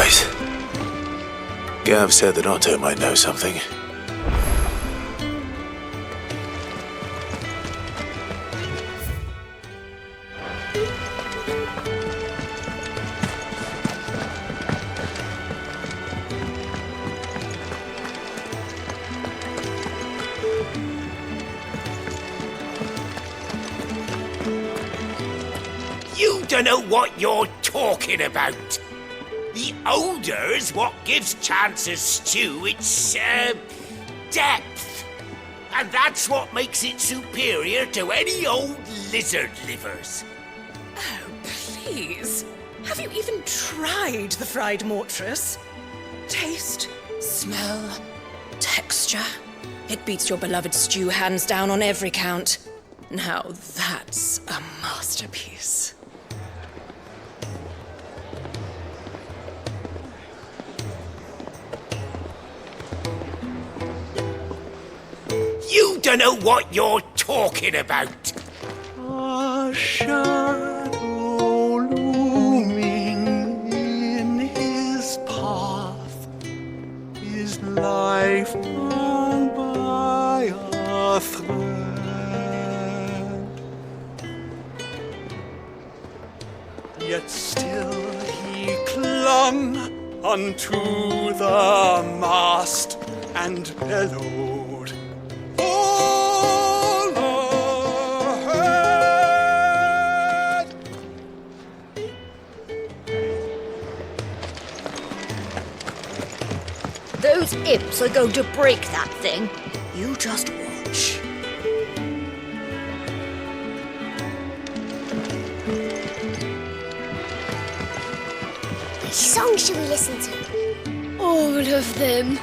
guys. Gav said that Otto might know something. You don't know what you're talking about. The odour's what gives Chance's stew its, depth. And that's what makes it superior to any old lizard livers. Oh, please. Have you even tried the fried mortress? Taste, smell, texture. It beats your beloved stew hands down on every count. Now that's a masterpiece. You don't know what you're talking about. A shadow looming in his path, his life hung by a thread. Yet still he clung unto the mast and bellowed. All ahead! Those imps are going to break that thing. You just watch. Which song should we listen to? All of them.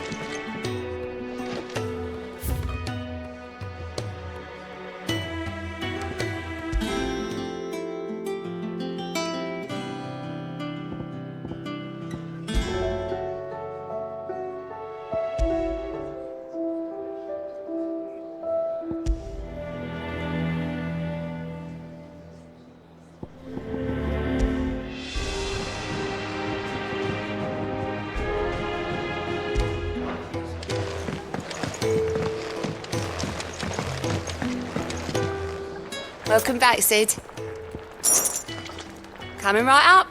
Welcome back, Sid. Coming right up.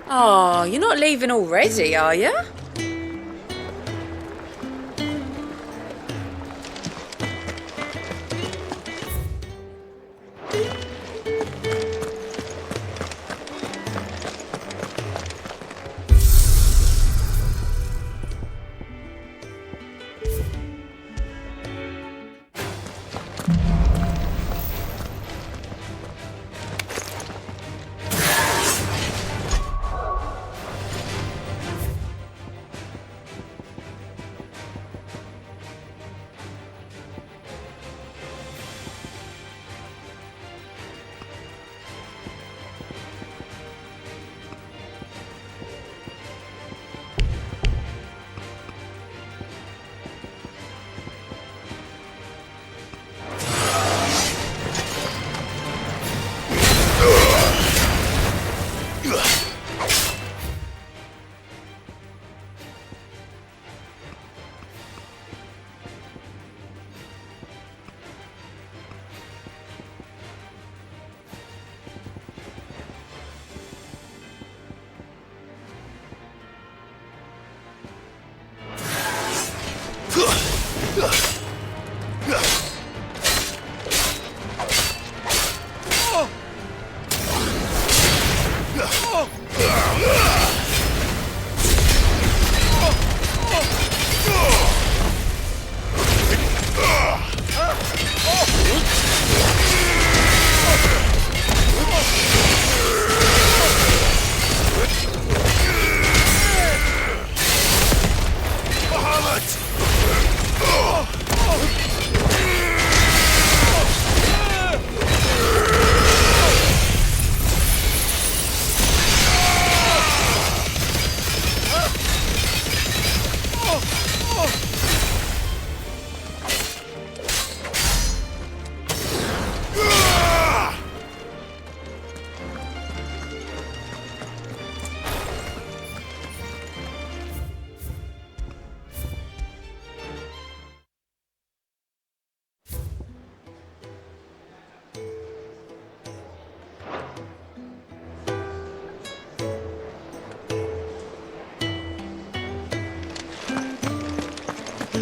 Oh, you're not leaving already, are you?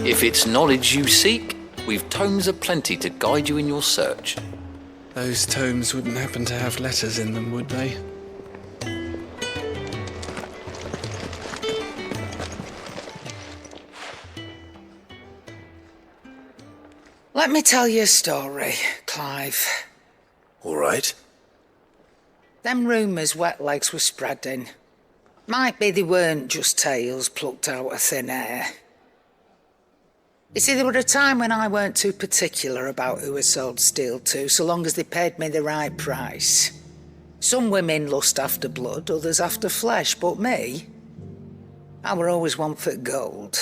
If it's knowledge you seek, we've tomes aplenty to guide you in your search. Those tomes wouldn't happen to have letters in them, would they? Let me tell you a story, Clive. All right. Them rumours wet legs were spreading. Might be they weren't just tales plucked out of thin air. You see, there were a time when I weren't too particular about who I sold steel to, so long as they paid me the right price. Some women lust after blood, others after flesh, but me, I were always one for gold.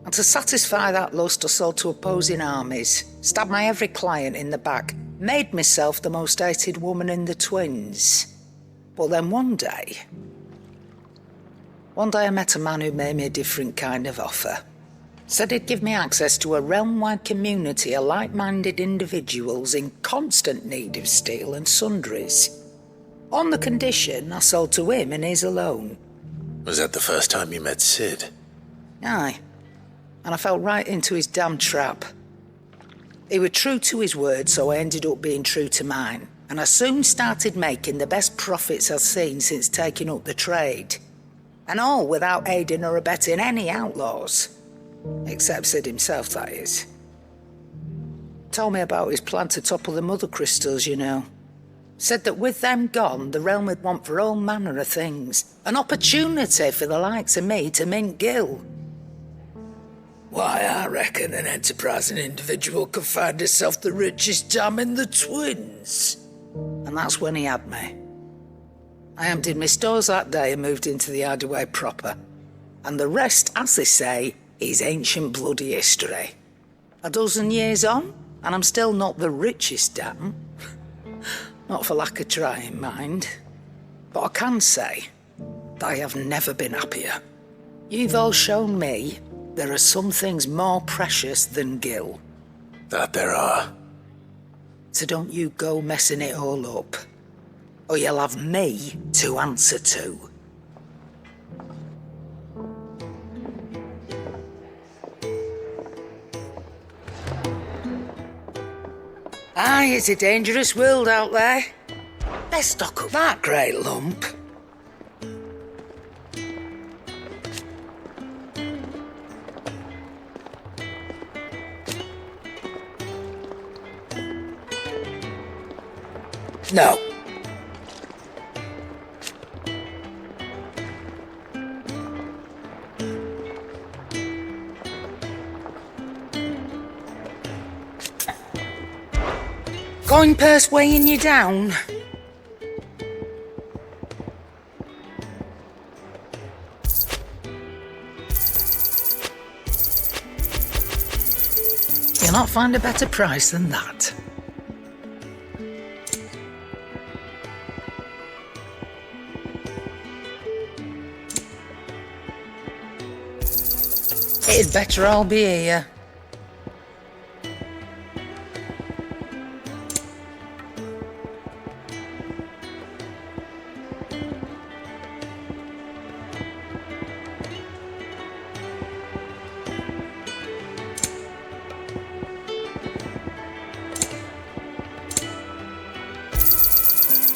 And to satisfy that lust, I sold to opposing armies, stabbed my every client in the back, made myself the most hated woman in the twins. But then one day I met a man who made me a different kind of offer. Said he'd give me access to a realm-wide community of like-minded individuals in constant need of steel and sundries. On the condition I sold to him and his alone. Was that the first time you met Sid? Aye. And I fell right into his damn trap. He were true to his word, so I ended up being true to mine. And I soon started making the best profits I've seen since taking up the trade. And all without aiding or abetting any outlaws. Except Sid himself, that is. Told me about his plan to topple the mother crystals, you know. Said that with them gone, the realm would want for all manner of things. An opportunity for the likes of me to mint gil. Why, I reckon an enterprising individual could find himself the richest dam in the twins. And that's when he had me. I emptied my stores that day and moved into the hideaway proper. And the rest, as they say, is ancient bloody history. A dozen years on, and I'm still not the richest dam. Not for lack of trying, mind. But I can say that I have never been happier. You've all shown me there are some things more precious than gil. That there are. So don't you go messing it all up, or you'll have me to answer to. Aye, it's a dangerous world out there. Best stock up that great lump. No. Coin purse weighing you down? You'll not find a better price than that. It'd better all be here.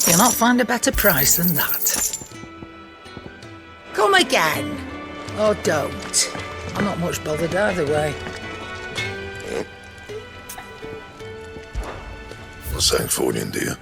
You'll not find a better price than that. Come again. Or don't. I'm not much bothered either way. Not saying fortune, do you?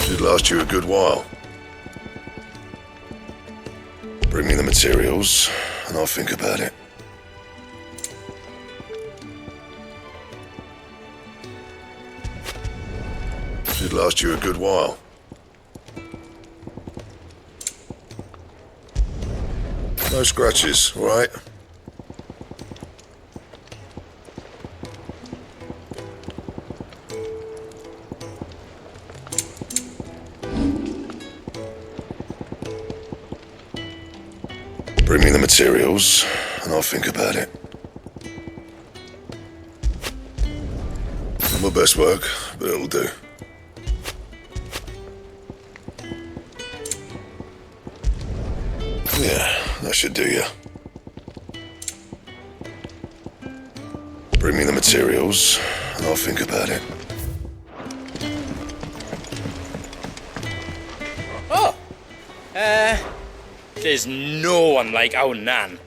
Should last you a good while. Bring me the materials, and I'll think about it. Should last you a good while. No scratches, all right? materials, and I'll think about it. Not my best work, but it'll do. Yeah, that should do ya. Bring me the materials, and I'll think about it. Oh! There's no one like our Nan.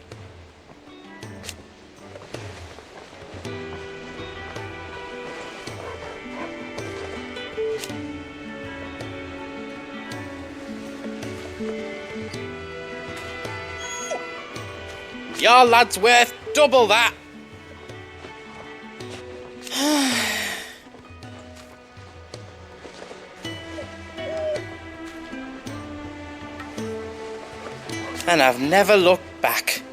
Your lad's worth double that. And I've never looked back.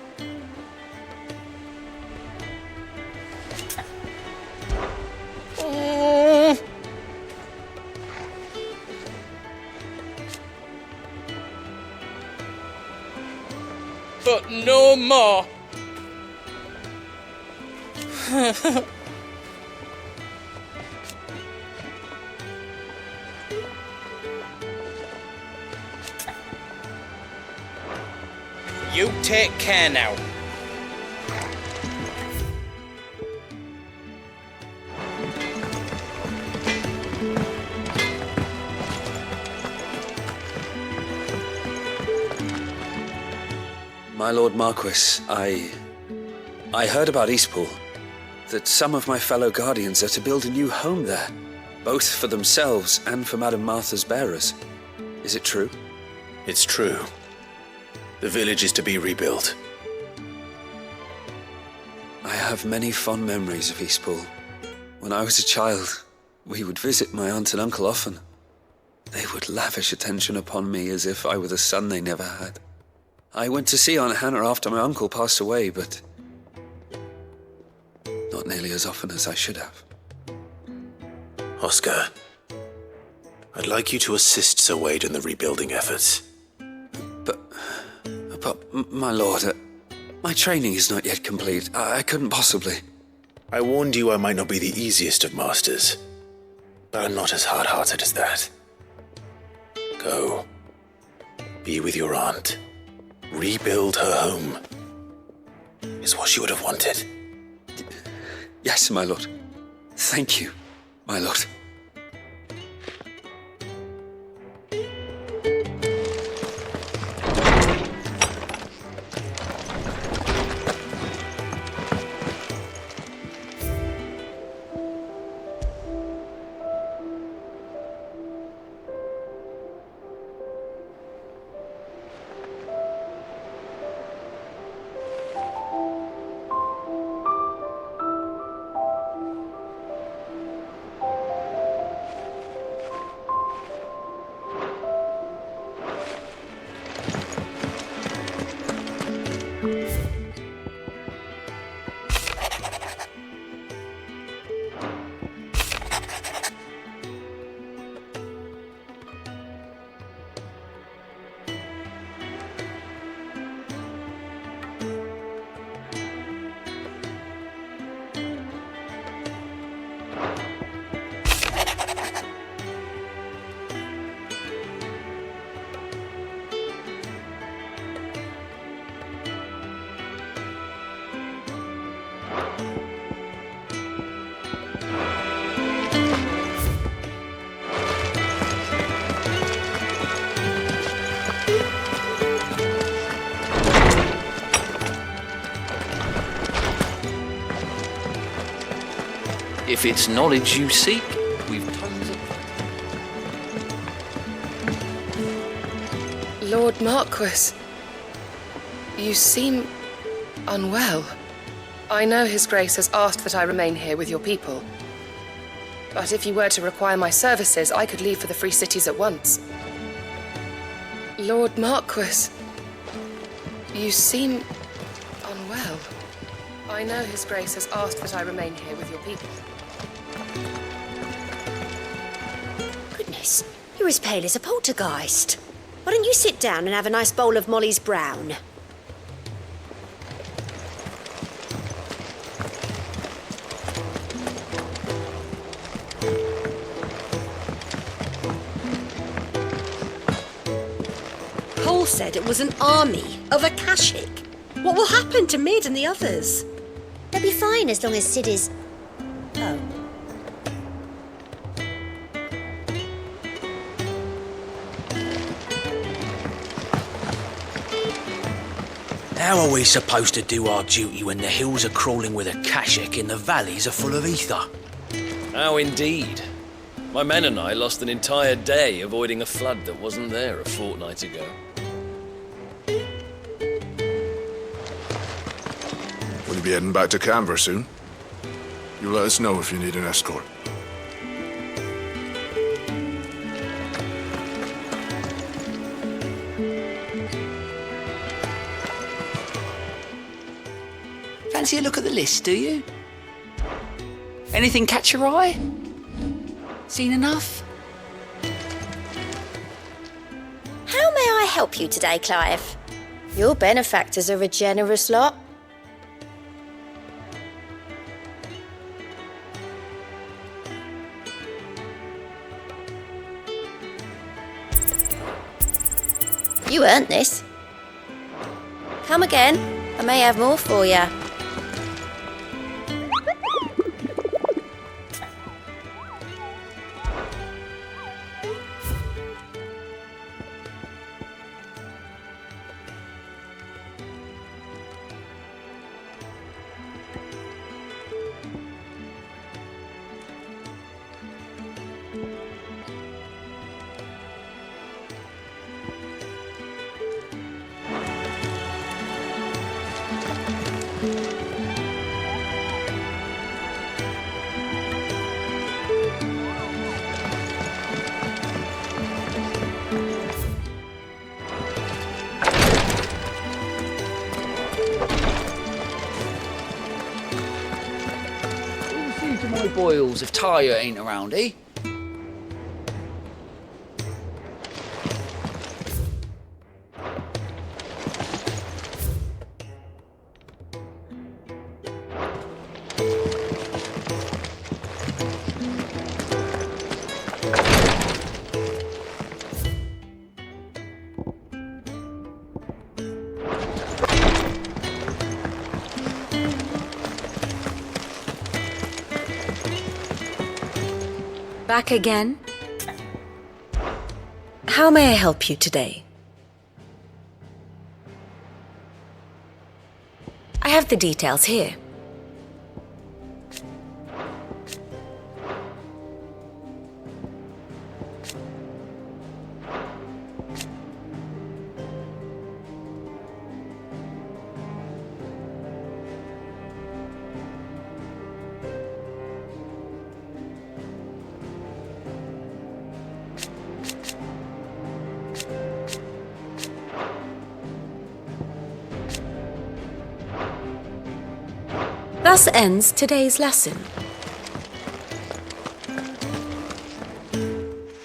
But no more. You take care now. My Lord Marquis, I heard about Eastpool, that some of my fellow Guardians are to build a new home there, both for themselves and for Madame Martha's bearers. Is it true? It's true. The village is to be rebuilt. I have many fond memories of Eastpool. When I was a child, we would visit my aunt and uncle often. They would lavish attention upon me as if I were the son they never had. I went to see Aunt Hannah after my uncle passed away, but not nearly as often as I should have. Oscar, I'd like you to assist Sir Wade in the rebuilding efforts. But my lord, my training is not yet complete. I couldn't possibly. I warned you I might not be the easiest of masters, but I'm not as hard-hearted as that. Go. Be with your aunt. Rebuild her home. Is what she would have wanted. Yes, my lord. Thank you, my lord. If it's knowledge you seek, we've tons of... Lord Marquis, you seem unwell. I know His Grace has asked that I remain here with your people. But if you were to require my services, I could leave for the Free Cities at once. Lord Marquis, you seem unwell. I know His Grace has asked that I remain here with your people. Goodness, you're as pale as a poltergeist. Why don't you sit down and have a nice bowl of Molly's brown? said it was an army of Akashic. What will happen to Mid and the others? They'll be fine as long as Sid is... Oh. How are we supposed to do our duty when the hills are crawling with Akashic and the valleys are full of ether? How indeed. My men and I lost an entire day avoiding a flood that wasn't there a fortnight ago. Will you be heading back to Canberra soon? You let us know if you need an escort. Fancy a look at the list, do you? Anything catch your eye? Seen enough? How may I help you today, Clive? Your benefactors are a generous lot. You earned this. Come again. I may have more for you. My boils if Tyre ain't around, eh? Back again? How may I help you today? I have the details here. Thus ends today's lesson.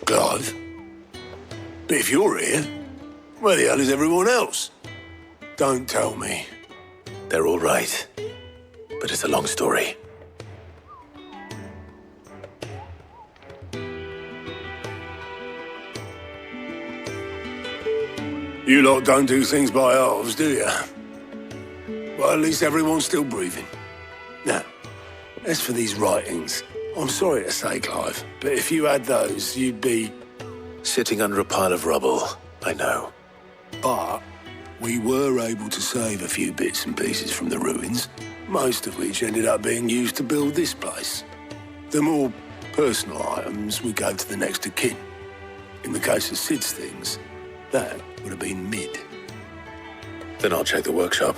Clive? But if you're here, where the hell is everyone else? Don't tell me. They're all right. But it's a long story. You lot don't do things by halves, do you? Well, at least everyone's still breathing. Now, as for these writings, I'm sorry to say, Clive, but if you had those, you'd be... Sitting under a pile of rubble, I know. But we were able to save a few bits and pieces from the ruins, most of which ended up being used to build this place. The more personal items we gave to the next of kin. In the case of Sid's things, that would have been Mid. Then I'll check the workshop.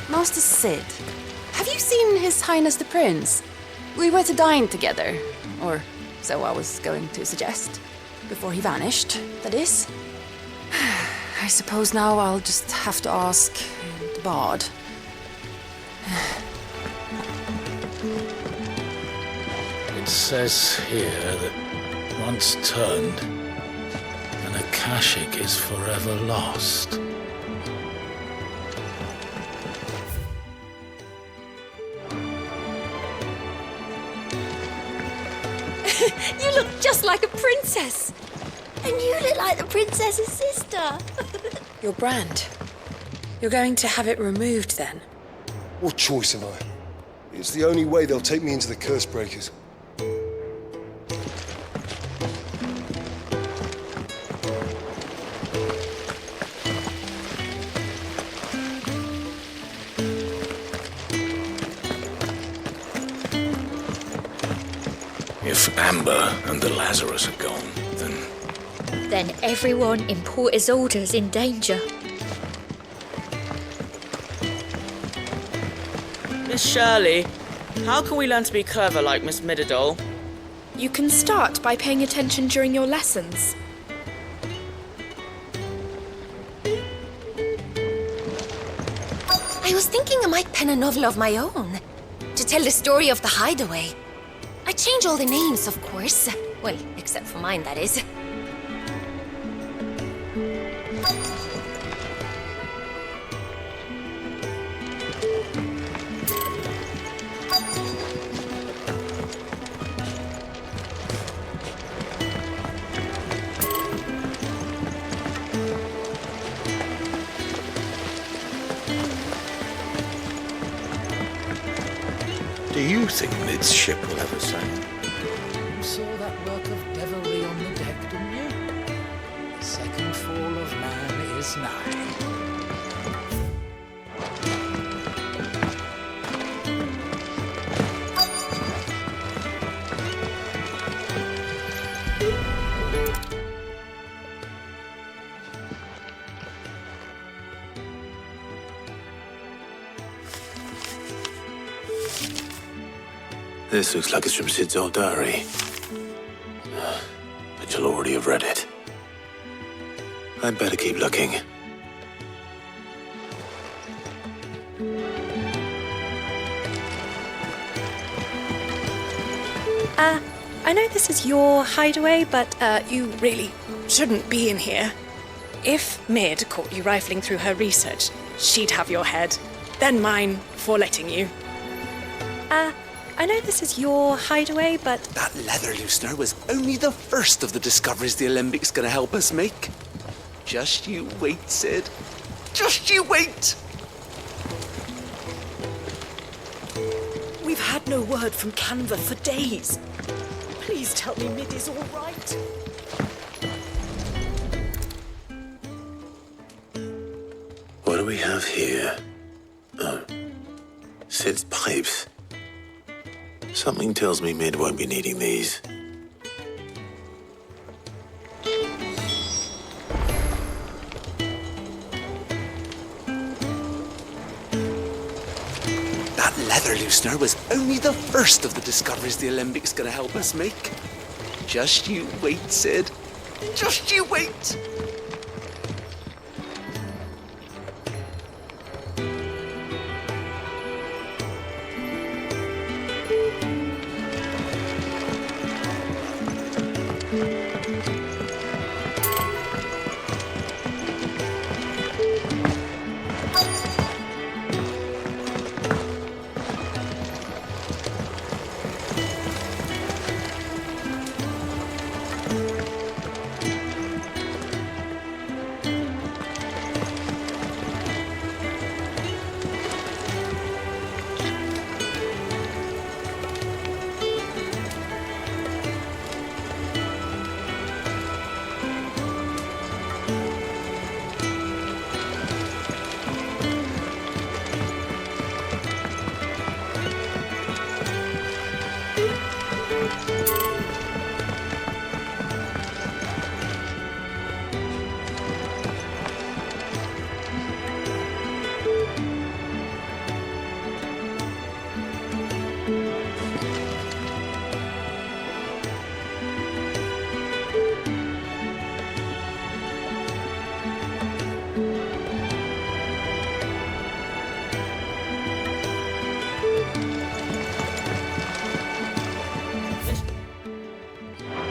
Master Sid, have you seen His Highness the Prince? We were to dine together, or so I was going to suggest. Before he vanished, that is. I suppose now I'll just have to ask the Bard. It says here that once turned, an and Akashic is forever lost. You look just like a princess. And you look like the princess's sister. Your brand. You're going to have it removed then? What choice have I? It's the only way they'll take me into the Curse Breakers. If Amber and the Lazarus are gone, Then everyone in Port Isolde's in danger. Miss Shirley, how can we learn to be clever like Miss Mididol? You can start by paying attention during your lessons. I was thinking I might pen a novel of my own to tell the story of the hideaway. I change all the names, of course. Well, except for mine, that is. do you think Mid's ship will ever sail? You saw that work of devilry on the deck, didn't you? The second fall of man is nigh. This looks like it's from Sid's old diary. But you'll already have read it. I'd better keep looking. I know this is your hideaway, but you really shouldn't be in here. If Mid caught you rifling through her research, she'd have your head. Then mine for letting you. I know this is your hideaway, but... That leather loosener was only the first of the discoveries the Alembics gonna help us make. Just you wait, Sid. Just you wait! We've had no word from Canva for days. Please tell me Mid is all right. What do we have here? Oh. Sid's pipes. Something tells me Mid won't be needing these. That leather loosener was only the first of the discoveries the Alembics gonna help us make. Just you wait, Sid. Just you wait!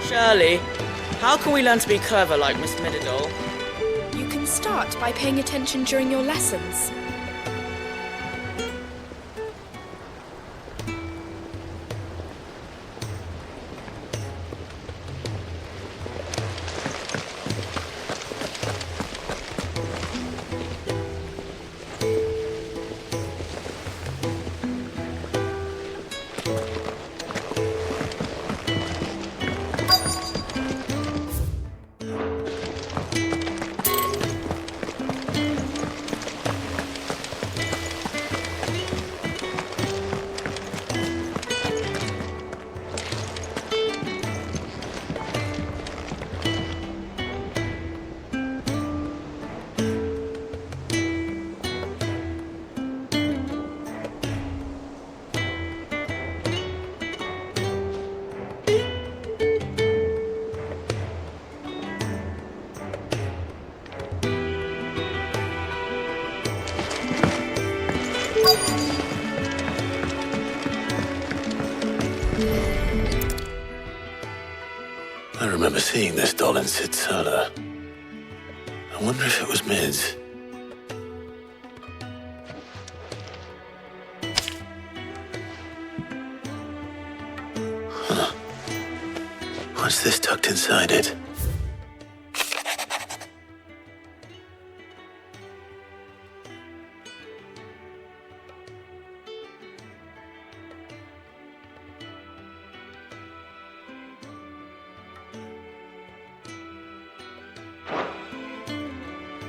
Shirley, How can we learn to be clever like Miss Mididol? You can start by paying attention during your lessons. I remember seeing this doll in Sid's cellar. I wonder if it was Mid's. Huh. What's this tucked inside it?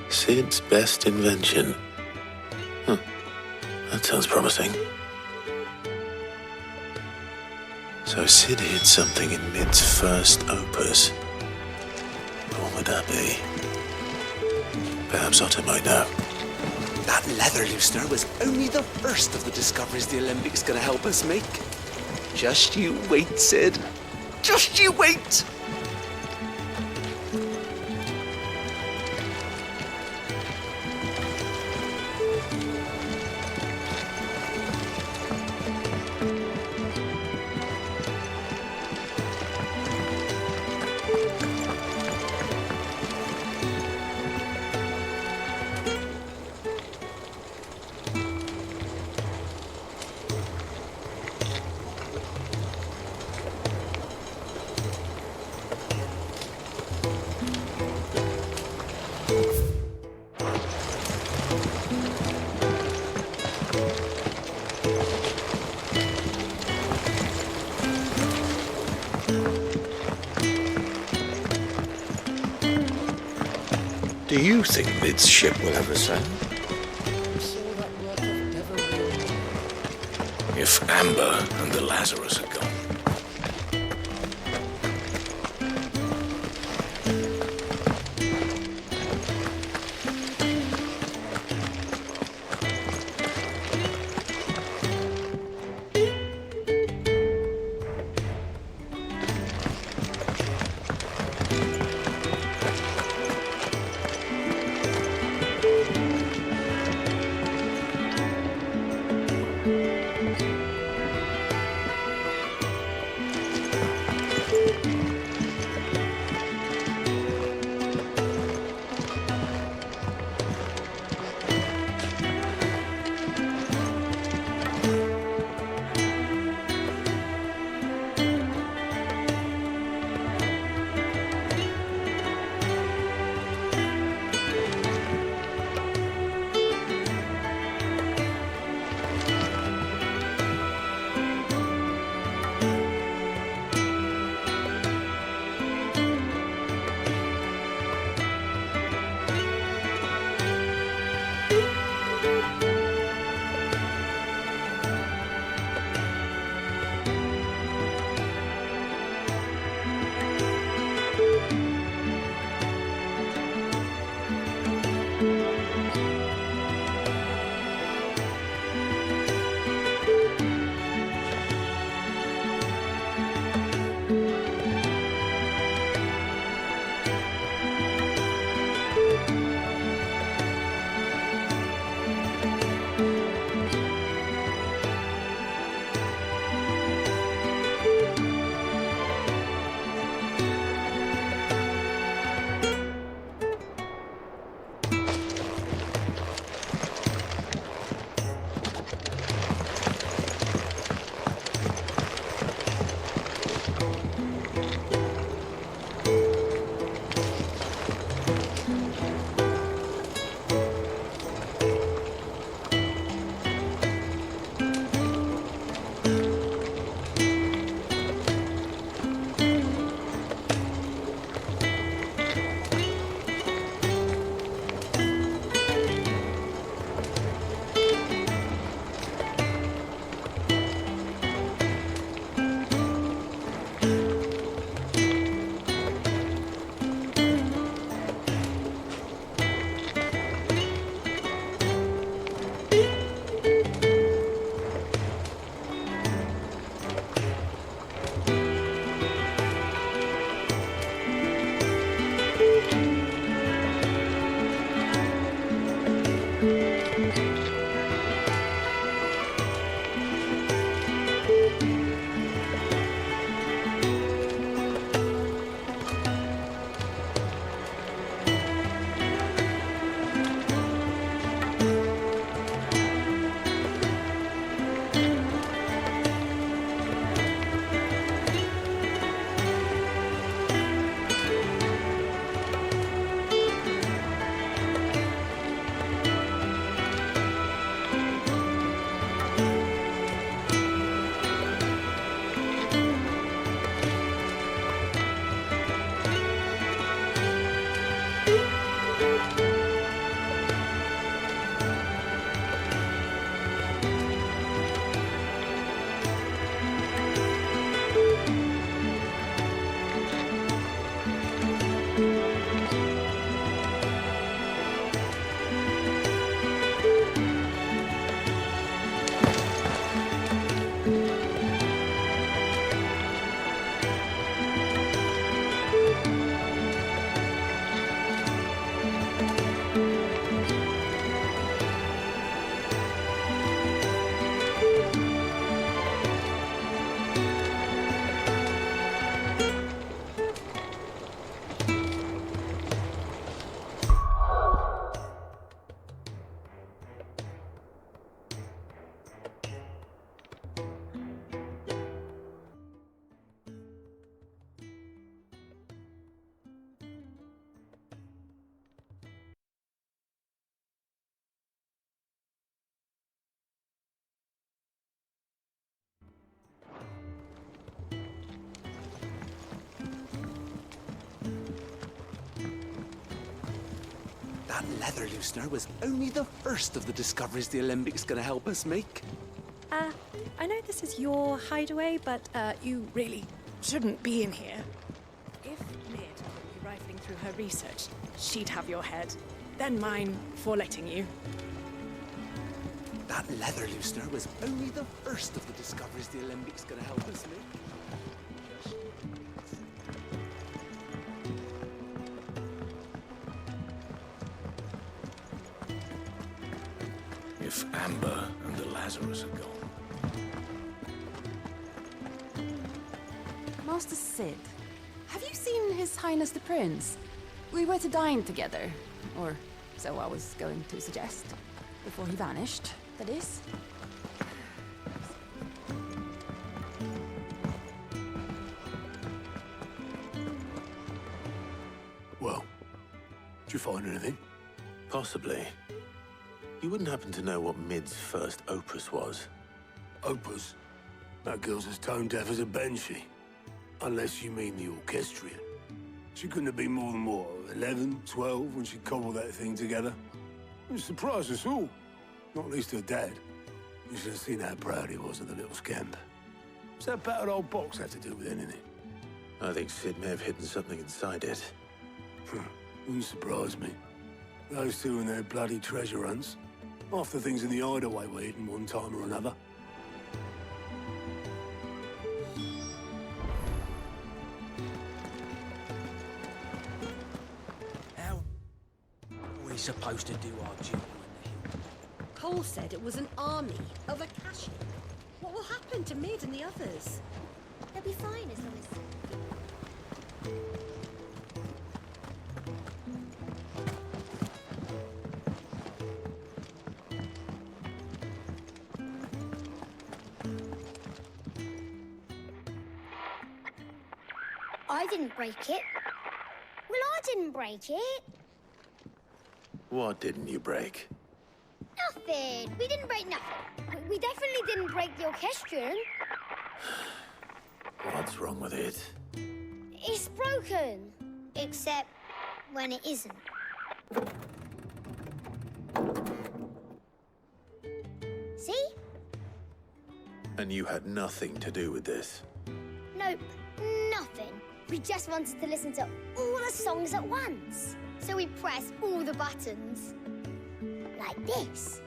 Sid's best invention. Huh. That sounds promising. So Sid hid something in Mid's first opus. What would that be? Perhaps Otto might know. That leather loosener was only the first of the discoveries the Olympics gonna help us make. Just you wait, Sid. Just you wait! Do you think Mid's ship will ever sail? If Amber and the Lazarus are gone. That leather loosener was only the first of the discoveries the Alembic gonna help us make. I know this is your hideaway, but you really shouldn't be in here. If Mid would be rifling through her research, she'd have your head. Then mine for letting you. That leather loosener was only the first of the discoveries the Alembic gonna help us make. If Amber and the Lazarus are gone. Master Sid, have you seen His Highness the Prince? We were to dine together, or so I was going to suggest. Before he vanished, that is. Well, did you find anything? Possibly. You wouldn't happen to know what Mid's first opus was? Opus? That girl's as tone deaf as a banshee. Unless you mean the orchestrion. She couldn't have been more than, what, 11, 12 when she cobbled that thing together? It surprised us all. Not least her dad. You should have seen how proud he was of the little scamp. What's that battered old box have to do with anything? I think Sid may have hidden something inside it. Wouldn't surprise me. Those two and their bloody treasure hunts. Half the things in the hideaway were hidden one time or another. How are we supposed to do our duty? Cole said it was an army of Akashic. What will happen to Mid and the others? They'll be fine as long as... I didn't break it. Well, I didn't break it. What didn't you break? Nothing. We didn't break nothing. We definitely didn't break the orchestrion. What's wrong with it? It's broken. Except when it isn't. See? And you had nothing to do with this? Nope, nothing. We just wanted to listen to all the songs at once. So we pressed all the buttons. Like this.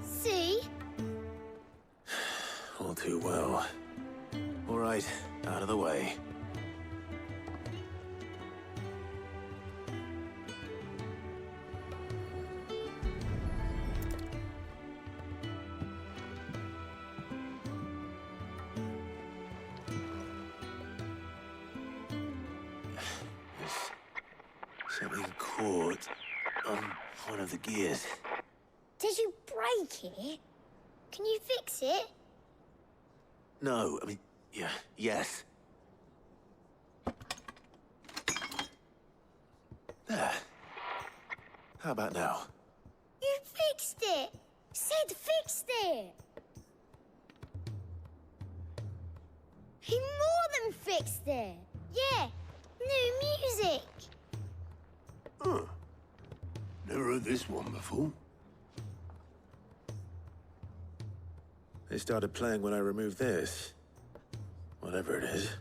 See? All too well. All right, out of the way. Something caught on one of the gears. Did you break it? Can you fix it? No, I mean, yeah, yes. There. How about now? You fixed it! Sid fixed it! He more than fixed it! Yeah, new music! Huh. Never heard this one before. They started playing when I removed this. Whatever it is.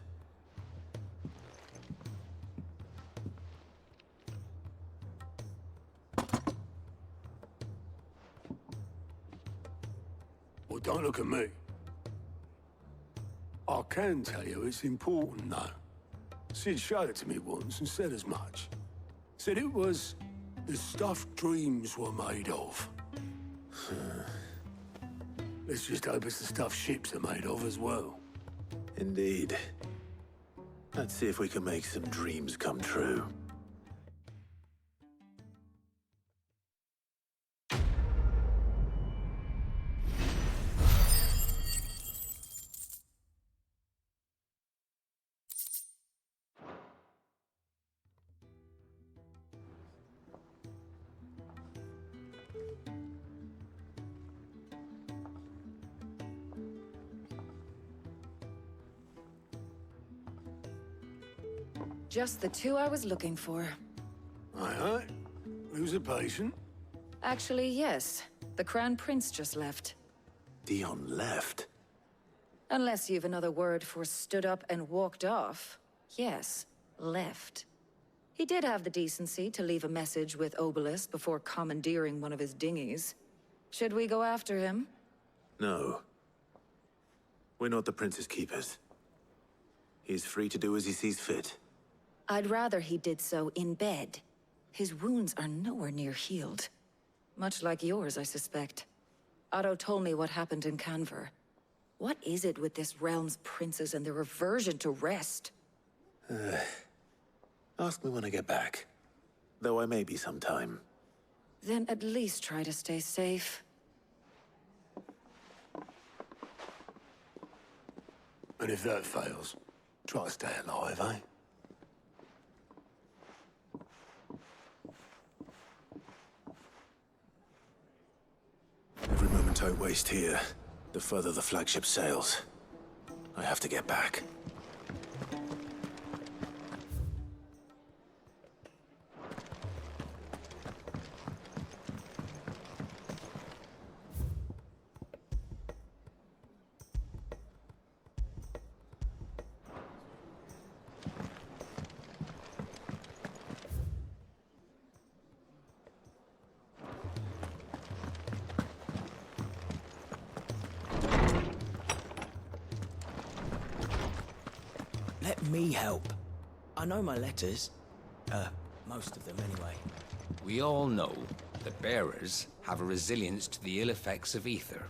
Well, don't look at me. I can tell you it's important, though. Sid showed it to me once and said as much. Said it was the stuff dreams were made of. Let's just hope it's the stuff ships are made of as well. Indeed. Let's see if we can make some dreams come true. Just the two I was looking for. Aye. Who's a patient? Actually, yes. The Crown Prince just left. Dion left? Unless you've another word for stood up and walked off. Yes, left. He did have the decency to leave a message with Obelisk before commandeering one of his dinghies. Should we go after him? No. We're not the Prince's keepers. He's free to do as he sees fit. I'd rather he did so in bed. His wounds are nowhere near healed. Much like yours, I suspect. Otto told me what happened in Canver. What is it with this realm's princes and their aversion to rest? Ask me when I get back. Though I may be sometime. Then at least try to stay safe. And if that fails, try to stay alive, eh? Every moment I waste here, the further the flagship sails. I have to get back. Let me help. I know my letters. Most of them anyway. We all know that bearers have a resilience to the ill effects of ether.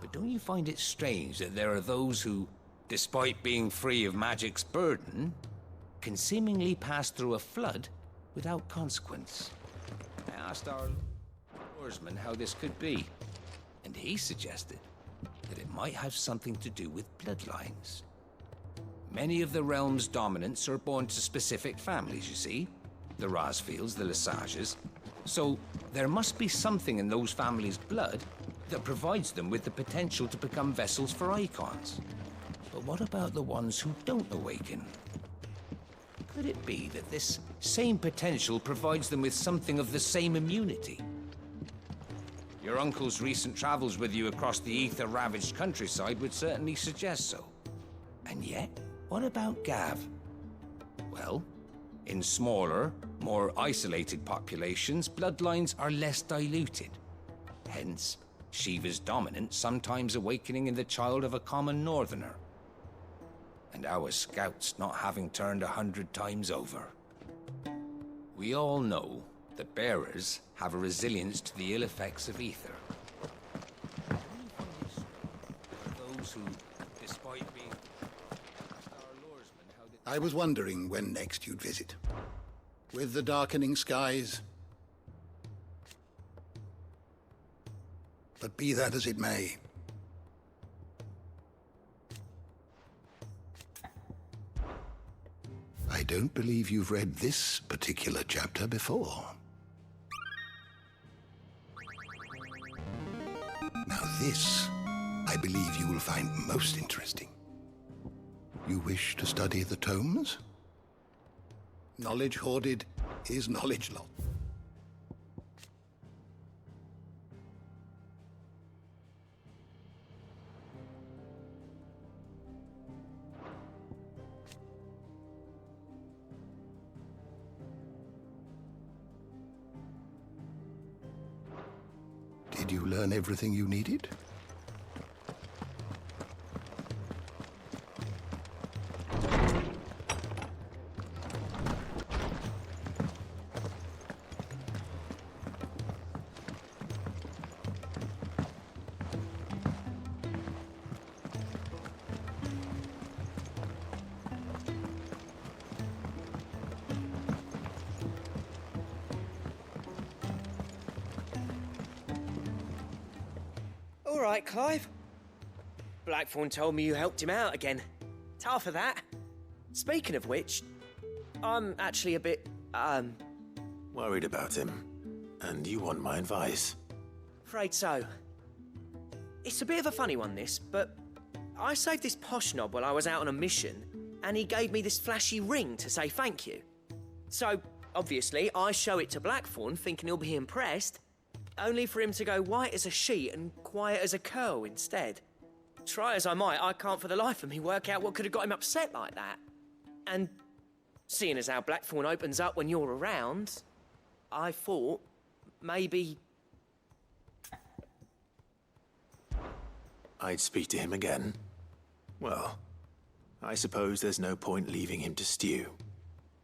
But don't you find it strange that there are those who, despite being free of magic's burden, can seemingly pass through a flood without consequence? I asked our oarsman how this could be, and he suggested that it might have something to do with bloodlines. Many of the realm's dominants are born to specific families, you see. The Rasfields, the Lesages. So there must be something in those families' blood that provides them with the potential to become vessels for icons. But what about the ones who don't awaken? Could it be that this same potential provides them with something of the same immunity? Your uncle's recent travels with you across the ether-ravaged countryside would certainly suggest so. And yet, what about Gav? Well, in smaller, more isolated populations, bloodlines are less diluted. Hence, Shiva's dominance sometimes awakening in the child of a common northerner. And our scouts not having turned 100 times over. We all know that bearers have a resilience to the ill effects of ether. Those who, despite being... I was wondering when next you'd visit. With the darkening skies. But be that as it may. I don't believe you've read this particular chapter before. Now this, I believe you will find most interesting. You wish to study the tomes? Knowledge hoarded is knowledge lost. Did you learn everything you needed? All right, Clive. Blackthorn told me you helped him out again. Tough for that. Speaking of which, I'm actually a bit, Worried about him. And you want my advice? afraid so. It's a bit of a funny one, this, but I saved this posh knob while I was out on a mission, and he gave me this flashy ring to say thank you. So, obviously, I show it to Blackthorn, thinking he'll be impressed, only for him to go white as a sheet and quiet as a curl instead. Try as I might, I can't for the life of me work out what could have got him upset like that. And seeing as how Blackthorn opens up when you're around, I thought maybe... I'd speak to him again. Well, I suppose there's no point leaving him to stew.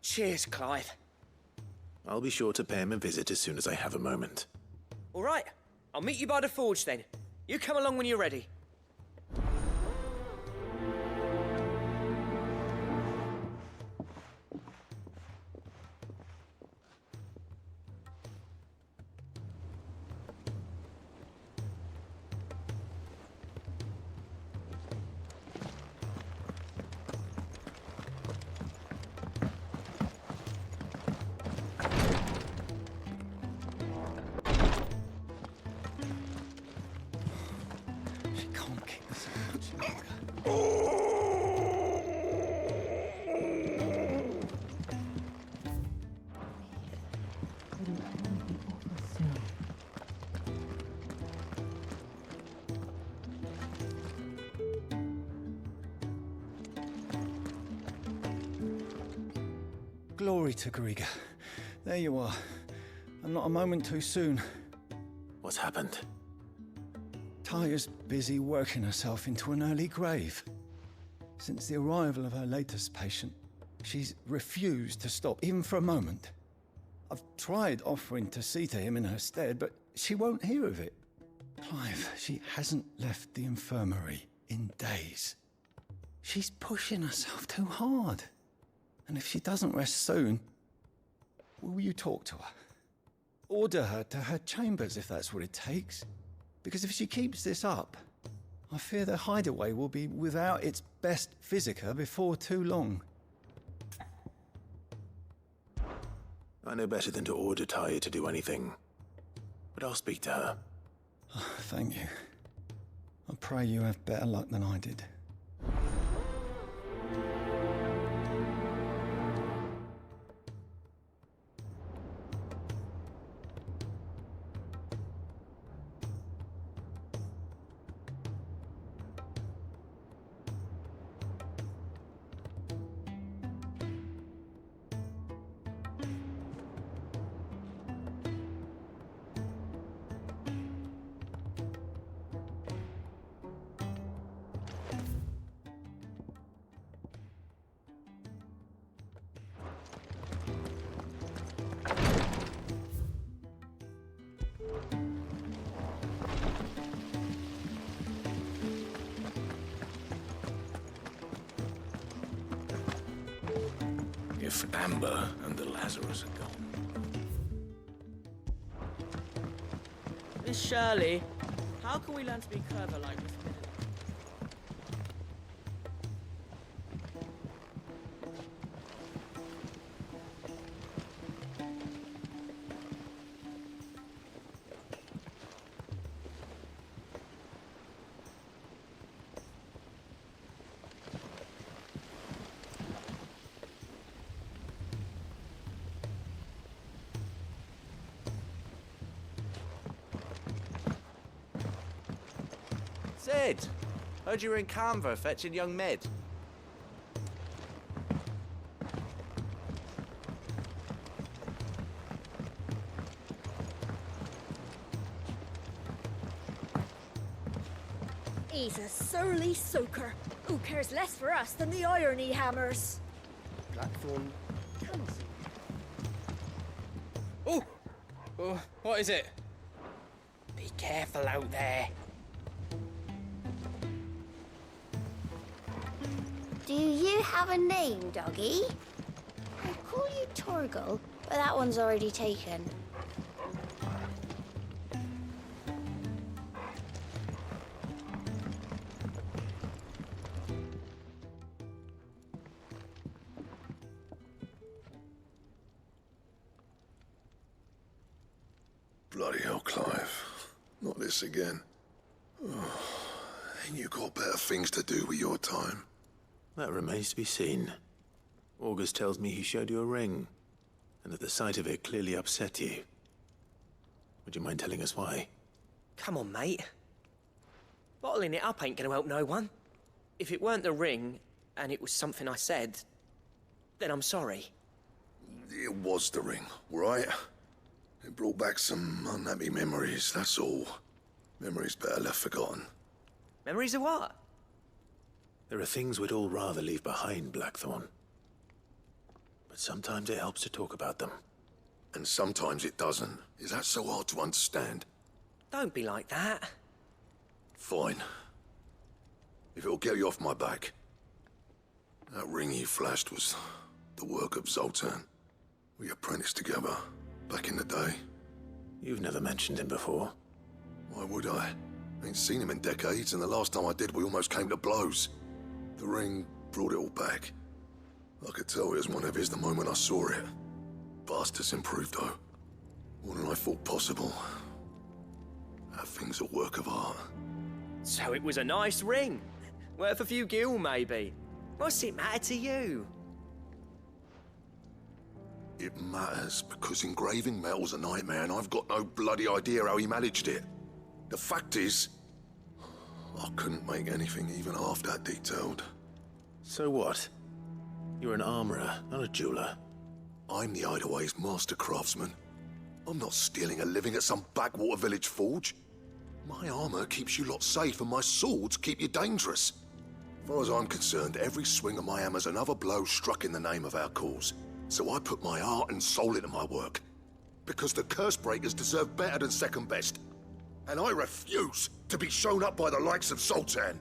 Cheers, Clive. I'll be sure to pay him a visit as soon as I have a moment. All right, I'll meet you by the forge then. You come along when you're ready. Glory to Griga. There you are. And not a moment too soon. What's happened? Taya's busy working herself into an early grave. Since the arrival of her latest patient, she's refused to stop, even for a moment. I've tried offering to see to him in her stead, but she won't hear of it. Clive, she hasn't left the infirmary in days. She's pushing herself too hard. And if she doesn't rest soon, will you talk to her? Order her to her chambers if that's what it takes. Because if she keeps this up, I fear the hideaway will be without its best physica before too long. I know better than to order Taya to do anything, but I'll speak to her. Oh, thank you. I pray you have better luck than I did. If Amber and the Lazarus are gone. Miss Shirley, how can we learn to be clever like this? Sid! Heard you were in Canva fetching young Med. He's a surly soaker. Who cares less for us than the irony hammers? Blackthorn. Oh, what is it? Be careful out there. Do you have a name, doggy? I call you Torgal, but that one's already taken. Bloody hell, Clive. Not this again. Oh, ain't you got better things to do with your time? That remains to be seen. August tells me he showed you a ring, and that the sight of it clearly upset you. Would you mind telling us why? Come on, mate. Bottling it up ain't gonna help no one. If it weren't the ring, and it was something I said, then I'm sorry. It was the ring, right? It brought back some unhappy memories, that's all. Memories better left forgotten. Memories of what? There are things we'd all rather leave behind, Blackthorn. But sometimes it helps to talk about them. And sometimes it doesn't. Is that so hard to understand? Don't be like that. Fine. If it'll get you off my back. That ring you flashed was the work of Zoltan. We apprenticed together, back in the day. You've never mentioned him before. Why would I? Ain't seen him in decades, and the last time I did, we almost came to blows. The ring brought it all back. I could tell it was one of his the moment I saw it. Bastard's improved, though. More than I thought possible. That thing's a work of art. So it was a nice ring. Worth a few gil, maybe. What's it matter to you? It matters because engraving metal's a nightmare, and I've got no bloody idea how he managed it. The fact is, I couldn't make anything even half that detailed. So what? You're an armorer, not a jeweler. I'm the Hideaway's master craftsman. I'm not stealing a living at some backwater village forge. My armor keeps you lot safe, and my swords keep you dangerous. As far as I'm concerned, every swing of my hammer's another blow struck in the name of our cause. So I put my heart and soul into my work. Because the curse breakers deserve better than second best. And I refuse to be shown up by the likes of Zoltan.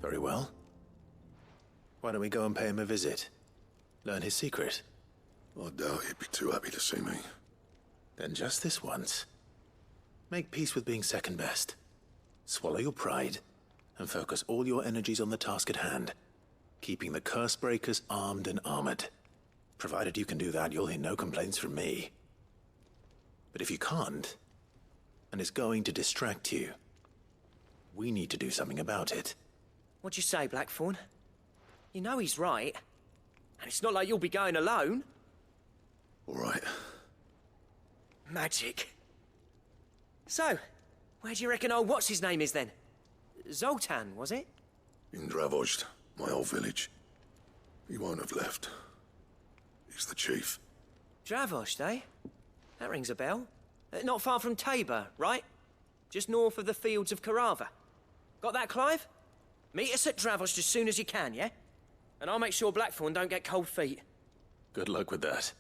Very well. Why don't we go and pay him a visit? Learn his secret. I doubt he'd be too happy to see me. Then just this once. Make peace with being second best. Swallow your pride, and focus all your energies on the task at hand. Keeping the curse breakers armed and armored. Provided you can do that, you'll hear no complaints from me. But if you can't, and it's going to distract you, we need to do something about it. What'd you say, Blackthorn? You know he's right. And it's not like you'll be going alone. All right. Magic. So, where do you reckon old what's-his-name is then? Zoltan, was it? In Dravozd, my old village. He won't have left. He's the chief. Dravozd, eh? That rings a bell. Not far from Tabor, right? Just north of the fields of Carava. Got that, Clive? Meet us at Dravozd as soon as you can, yeah? And I'll make sure Blackthorn don't get cold feet. Good luck with that.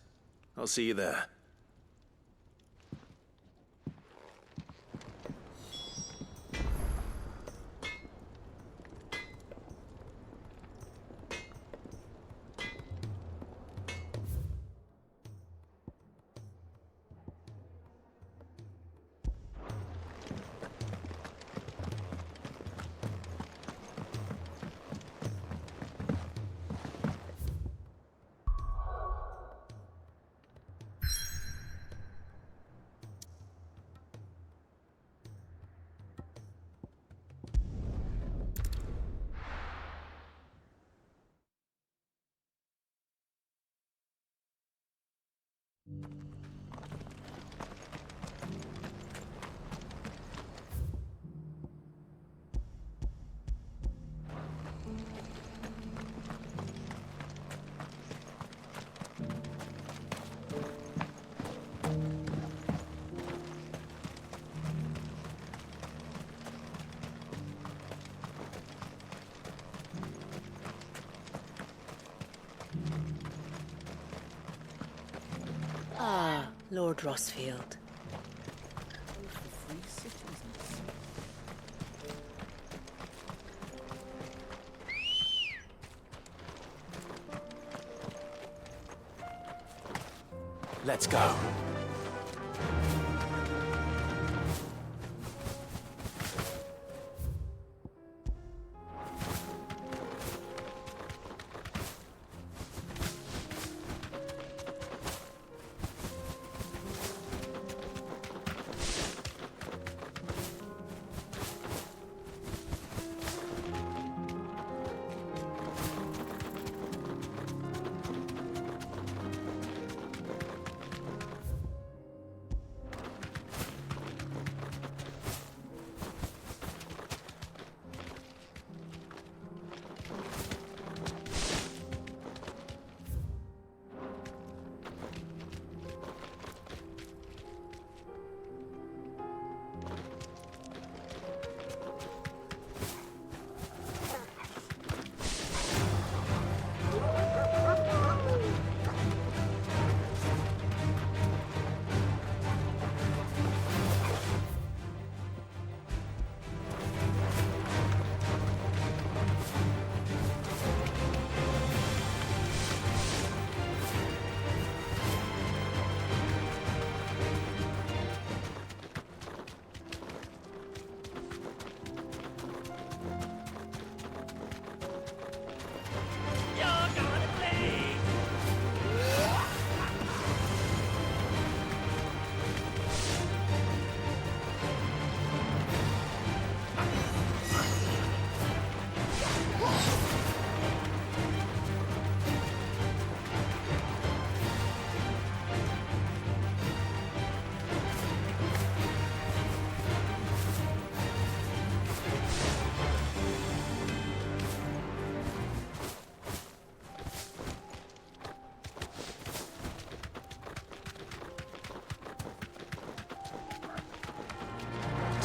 I'll see you there. Ah, Lord Rossfield. Let's go.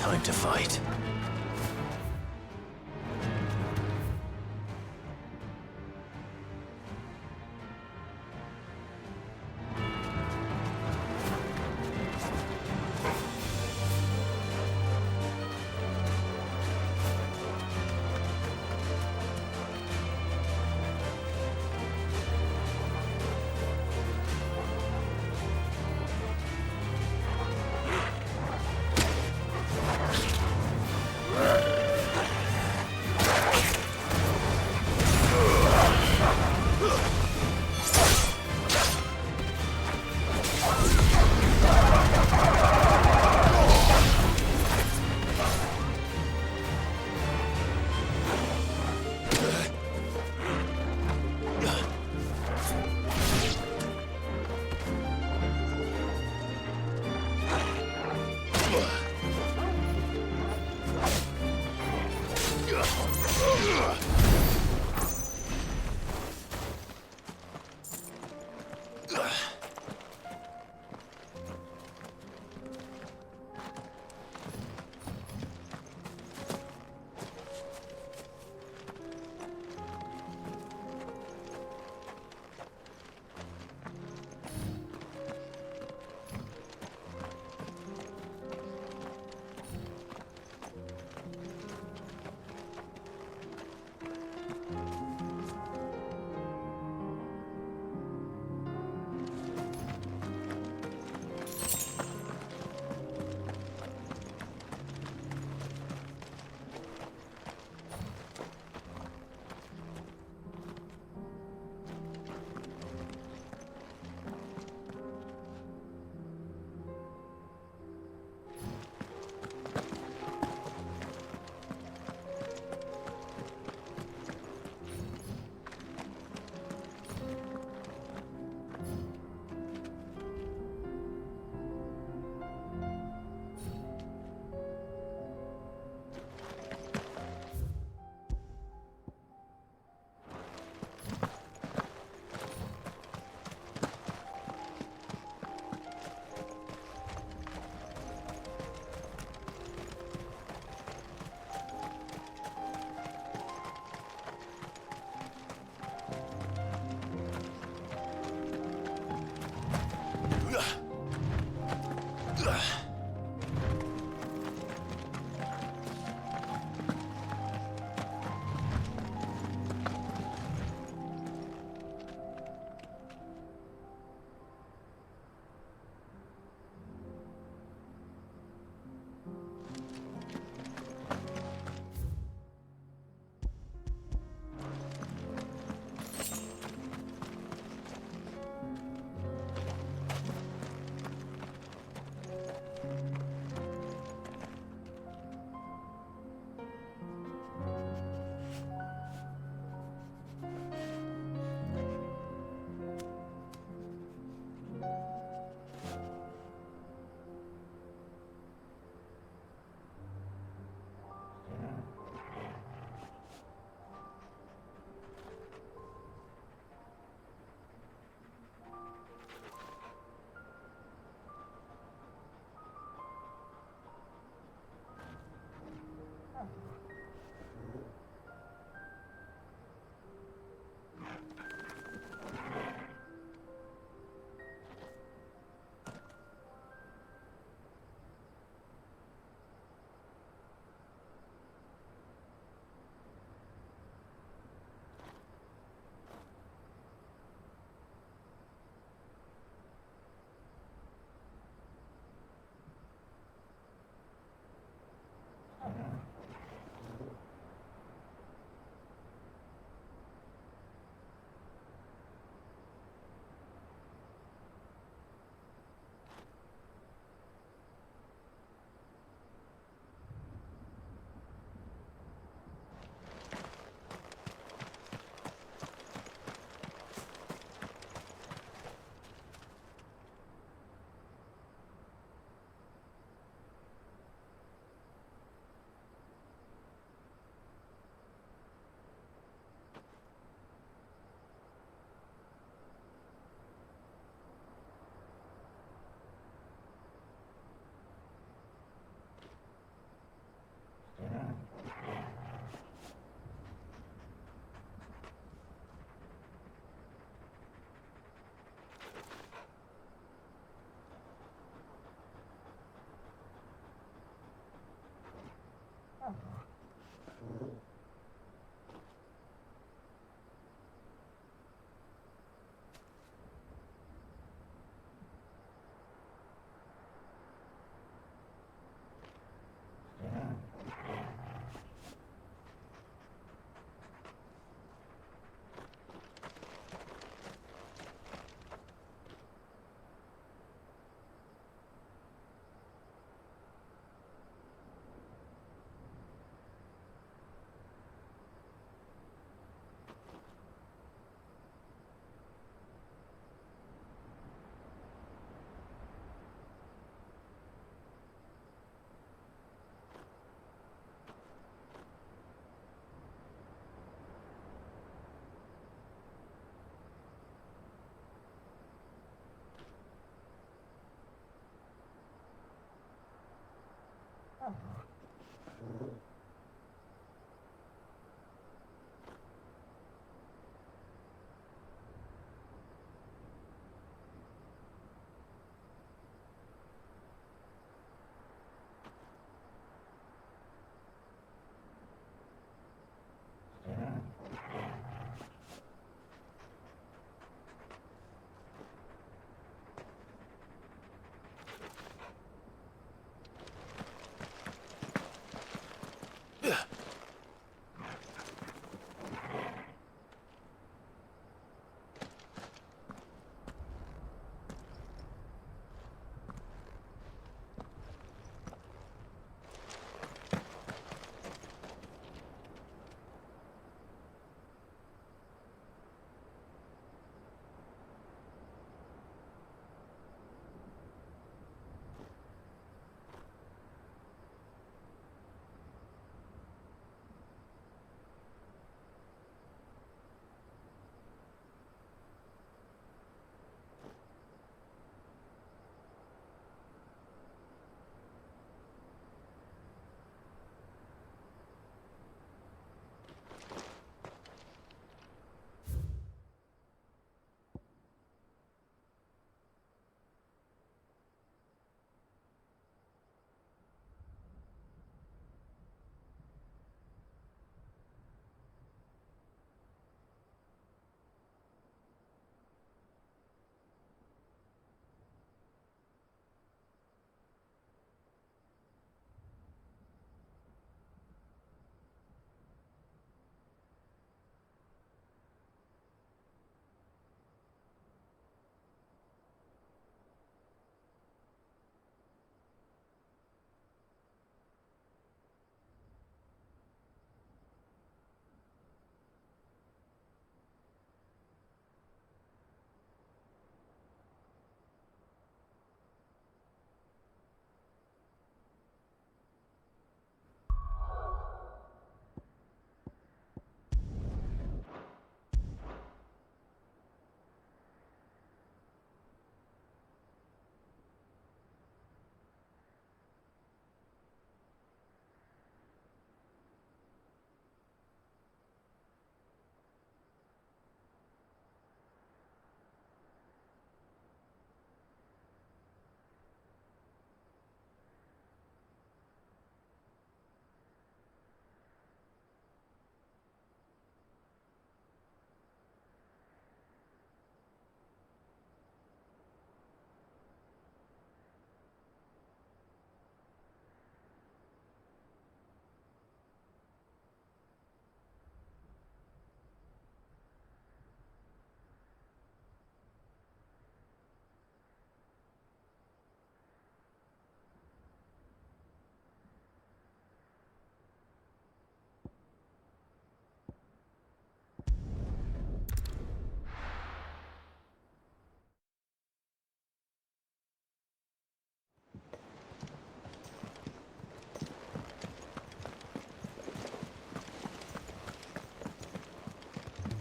time to fight.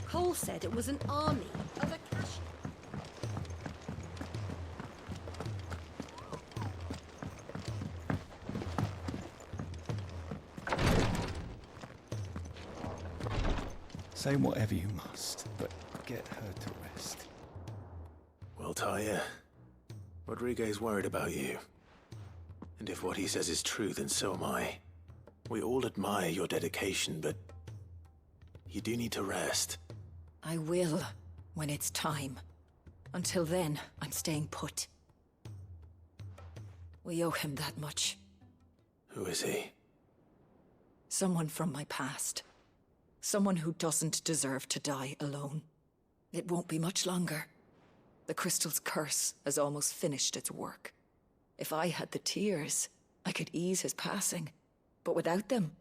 Cole said it was an army of Akashi. Say whatever you must, but get her to rest. Well, Talia, Rodriguez worried about you. And if what he says is true, then so am I. We all admire your dedication, but you do need to rest. I will, when it's time. Until then, I'm staying put. We owe him that much. Who is he? Someone from my past. Someone who doesn't deserve to die alone. It won't be much longer. The crystal's curse has almost finished its work. If I had the tears, I could ease his passing. But without them,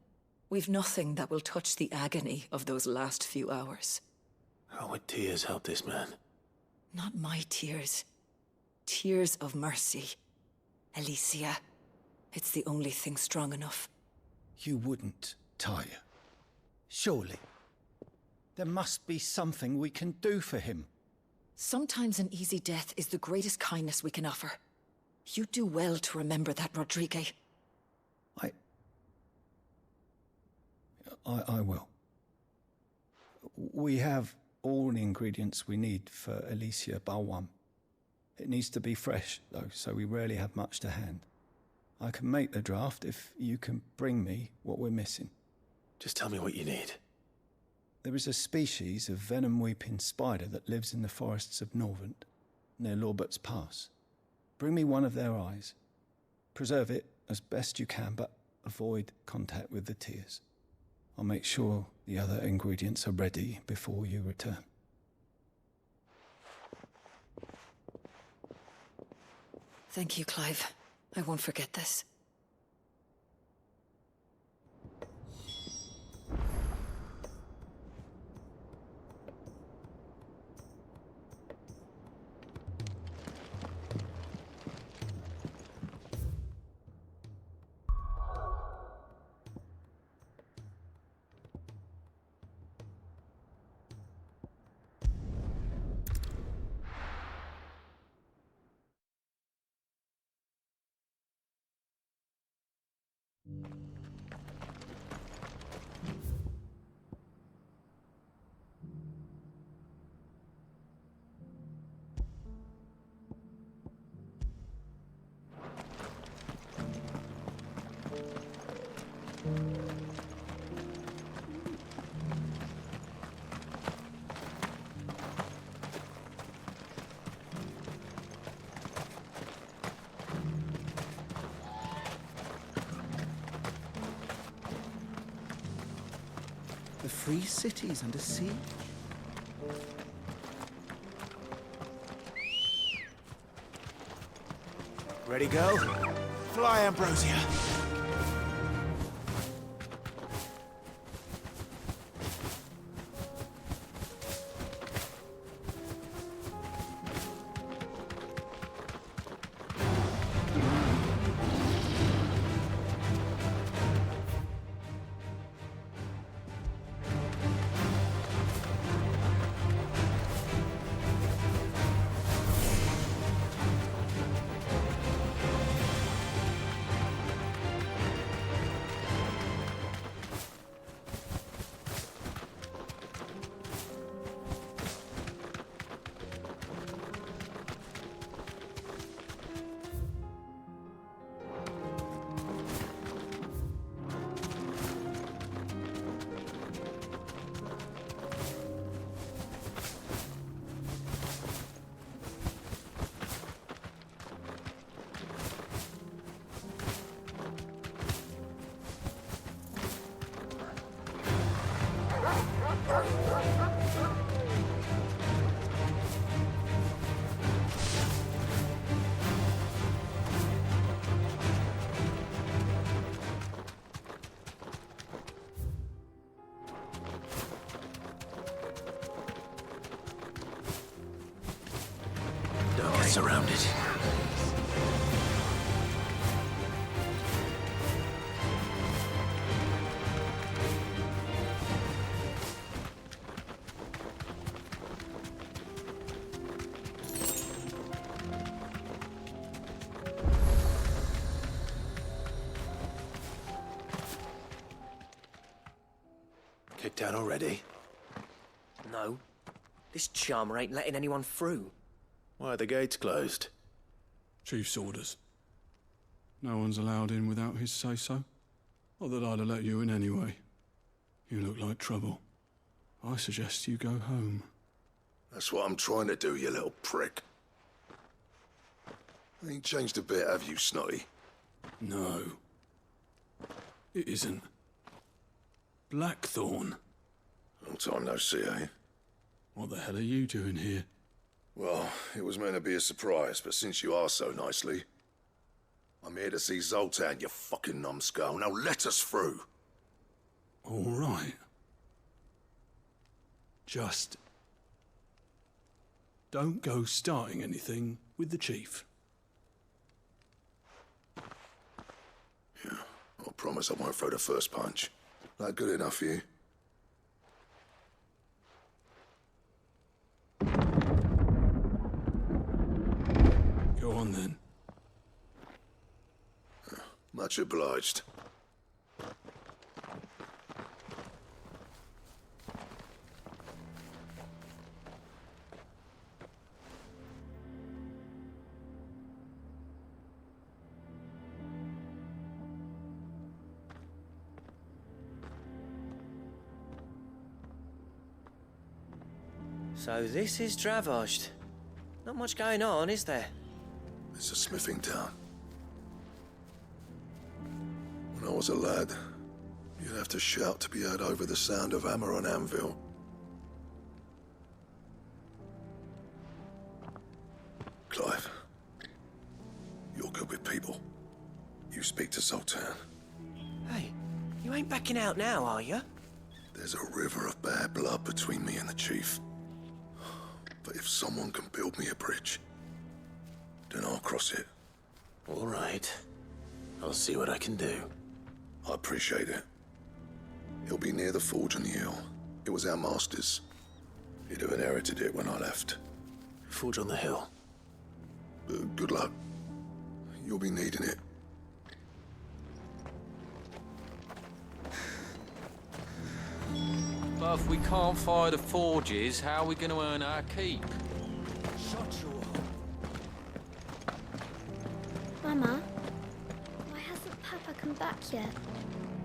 we've nothing that will touch the agony of those last few hours. How would tears help this man? Not my tears. Tears of mercy. Alicia, it's the only thing strong enough. You wouldn't, Talia. Surely. There must be something we can do for him. Sometimes an easy death is the greatest kindness we can offer. You do well to remember that, Rodrigue. I will. We have all the ingredients we need for Alicia Balwam. It needs to be fresh, though, so we rarely have much to hand. I can make the draft if you can bring me what we're missing. Just tell me what you need. There is a species of venom-weeping spider that lives in the forests of Norvent, near Lorbert's Pass. Bring me one of their eyes. Preserve it as best you can, but avoid contact with the tears. I'll make sure the other ingredients are ready before you return. Thank you, Clive. I won't forget this. The free cities under siege? Ready, go? Fly, Ambrosia. Surrounded. breakdown already? No. This charmer ain't letting anyone through. Why are the gates closed? Chief's orders. No one's allowed in without his say-so. Not that I'd have let you in anyway. You look like trouble. I suggest you go home. That's what I'm trying to do, you little prick. Ain't changed a bit, have you, Snotty? No. It isn't. Blackthorn. Long time no see, eh? What the hell are you doing here? Well, it was meant to be a surprise, but since you are so nicely, I'm here to see Zoltan, you fucking numbskull. Now let us through. All right. Just don't go starting anything with the chief. Yeah, I promise I won't throw the first punch. That good enough for you? Go on then. Much obliged. So this is Dravosht. Not much going on, is there? It's a smithing town. When I was a lad, you'd have to shout to be heard over the sound of hammer on anvil. Clive, you're good with people. You speak to Zoltan. Hey, you ain't backing out now, are you? There's a river of bad blood between me and the chief. But if someone can build me a bridge, then I'll cross it. All right. I'll see what I can do. I appreciate it. It'll be near the forge on the hill. It was our master's. He'd have inherited it when I left. Forge on the hill. Good luck. You'll be needing it. But if we can't fire the forges, how are we going to earn our keep? Shut your... Mama, why hasn't Papa come back yet?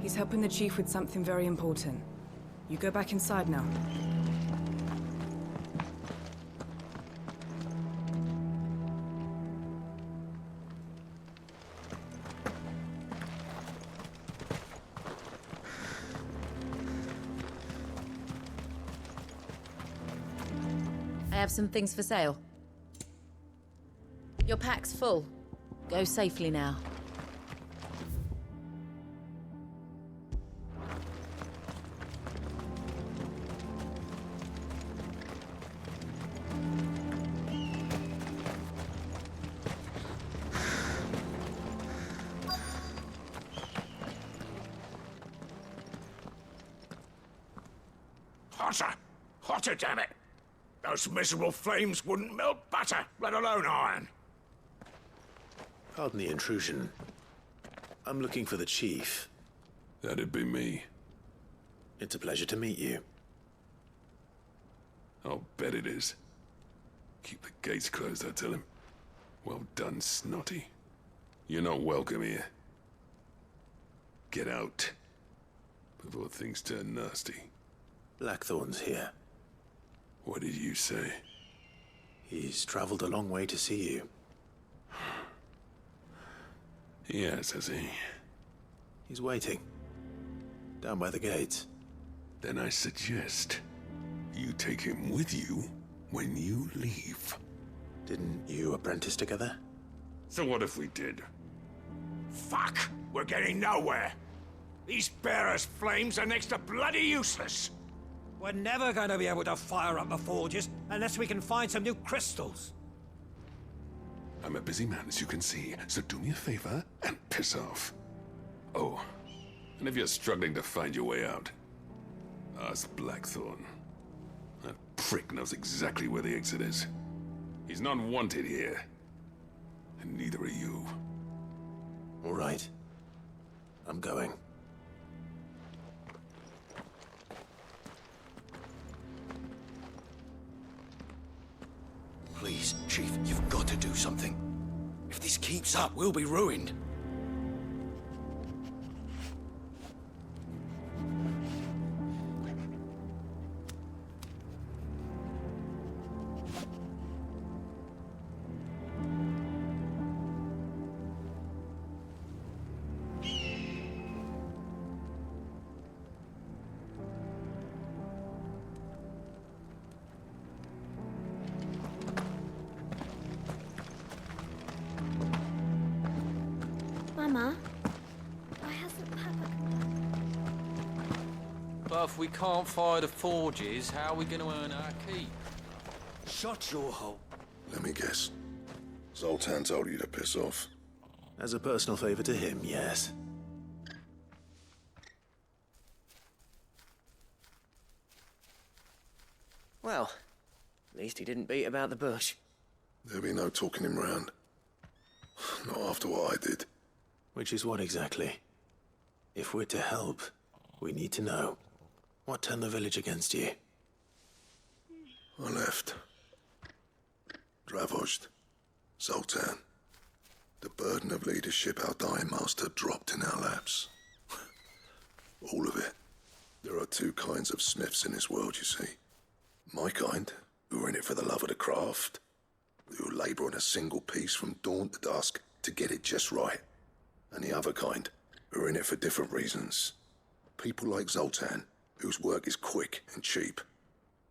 He's helping the chief with something very important. You go back inside now. I have some things for sale. Your pack's full. Go safely now. Hotter! Hotter, damn it! Those miserable flames wouldn't melt butter, let alone iron. Pardon the intrusion. I'm looking for the chief. That'd be me. It's a pleasure to meet you. I'll bet it is. Keep the gates closed, I tell him. Well done, Snotty. You're not welcome here. Get out. Before things turn nasty. Blackthorn's here. What did you say? He's traveled a long way to see you. Yes, has he? He's waiting. Down by the gates. Then I suggest you take him with you when you leave. Didn't you apprentice together? So what if we did? Fuck! We're getting nowhere! These bearers' flames are next to bloody useless! We're never going to be able to fire up the forges unless we can find some new crystals. I'm a busy man, as you can see, so do me a favor and piss off. Oh, and if you're struggling to find your way out, ask Blackthorn. That prick knows exactly where the exit is. He's not wanted here. And neither are you. All right. I'm going. Please, Chief, you've got to do something. If this keeps up, we'll be ruined. Mama, why hasn't Papa come back? But if we can't fire the forges, how are we going to earn our keep? Shut your hole. Let me guess. Zoltan told you to piss off. As a personal favor to him, yes. Well, at least he didn't beat about the bush. There'll be no talking him round. Not after what I did. Which is what exactly? If we're to help, we need to know. What turned the village against you? I left. Dravost. Zoltan. The burden of leadership our dying master dropped in our laps. All of it. There are two kinds of smiths in this world, you see. My kind, who are in it for the love of the craft, who labour on a single piece from dawn to dusk to get it just right. And the other kind, who are in it for different reasons. People like Zoltan, whose work is quick and cheap.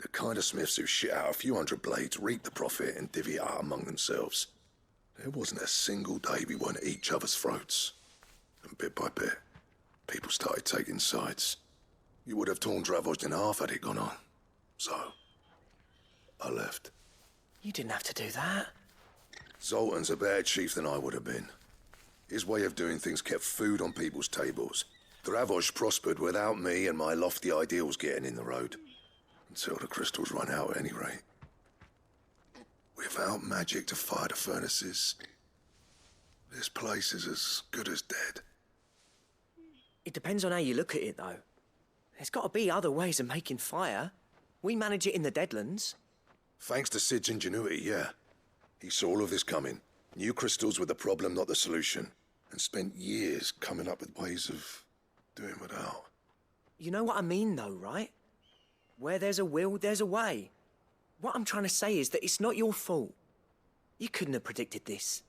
The kind of smiths who shit out a few hundred blades, reap the profit, and divvy it out among themselves. There wasn't a single day we weren't at each other's throats. And bit by bit, people started taking sides. You would have torn Dravost in half had it gone on. So, I left. You didn't have to do that. Zoltan's a better chief than I would have been. His way of doing things kept food on people's tables. Dravost prospered without me and my lofty ideals getting in the road. Until the crystals run out at any rate. Without magic to fire the furnaces, this place is as good as dead. It depends on how you look at it, though. There's got to be other ways of making fire. We manage it in the Deadlands. Thanks to Sid's ingenuity, yeah. He saw all of this coming. Knew crystals were the problem, not the solution. And spent years coming up with ways of doing without. You know what I mean, though, right? Where there's a will, there's a way. What I'm trying to say is that it's not your fault. You couldn't have predicted this.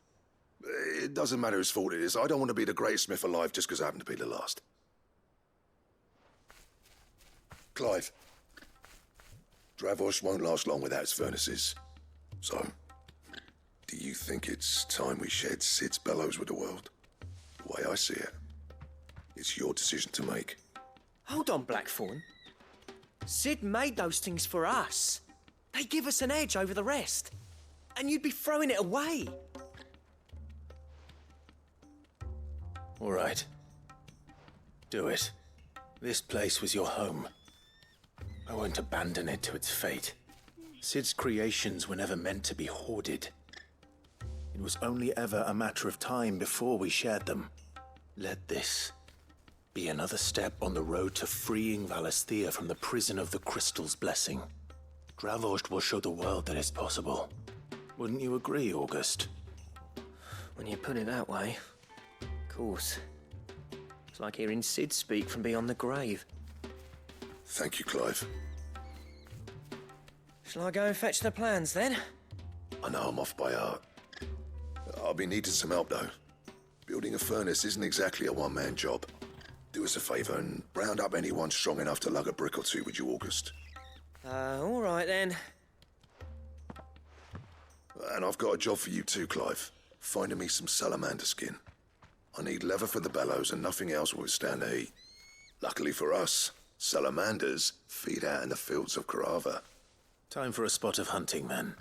It doesn't matter whose fault it is. I don't want to be the greatest smith alive just because I happen to be the last. Clive. Dravost won't last long without its furnaces. So, do you think it's time we shared Sid's bellows with the world? The way I see it, it's your decision to make. Hold on, Blackthorn. Sid made those things for us. They give us an edge over the rest. And you'd be throwing it away. All right. Do it. This place was your home. I won't abandon it to its fate. Sid's creations were never meant to be hoarded. It was only ever a matter of time before we shared them. Let this be another step on the road to freeing Valisthea from the prison of the Crystal's blessing. Dravost will show the world that it's possible. Wouldn't you agree, August? When you put it that way, of course. It's like hearing Sid speak from beyond the grave. Thank you, Clive. Shall I go and fetch the plans, then? I know I'm off by heart. I'll be needing some help, though. Building a furnace isn't exactly a one-man job. Do us a favour and round up anyone strong enough to lug a brick or two with you, August. All right, then. And I've got a job for you too, Clive. Finding me some salamander skin. I need leather for the bellows and nothing else will withstand the heat. Luckily for us, salamanders feed out in the fields of Carava. Time for a spot of hunting, then.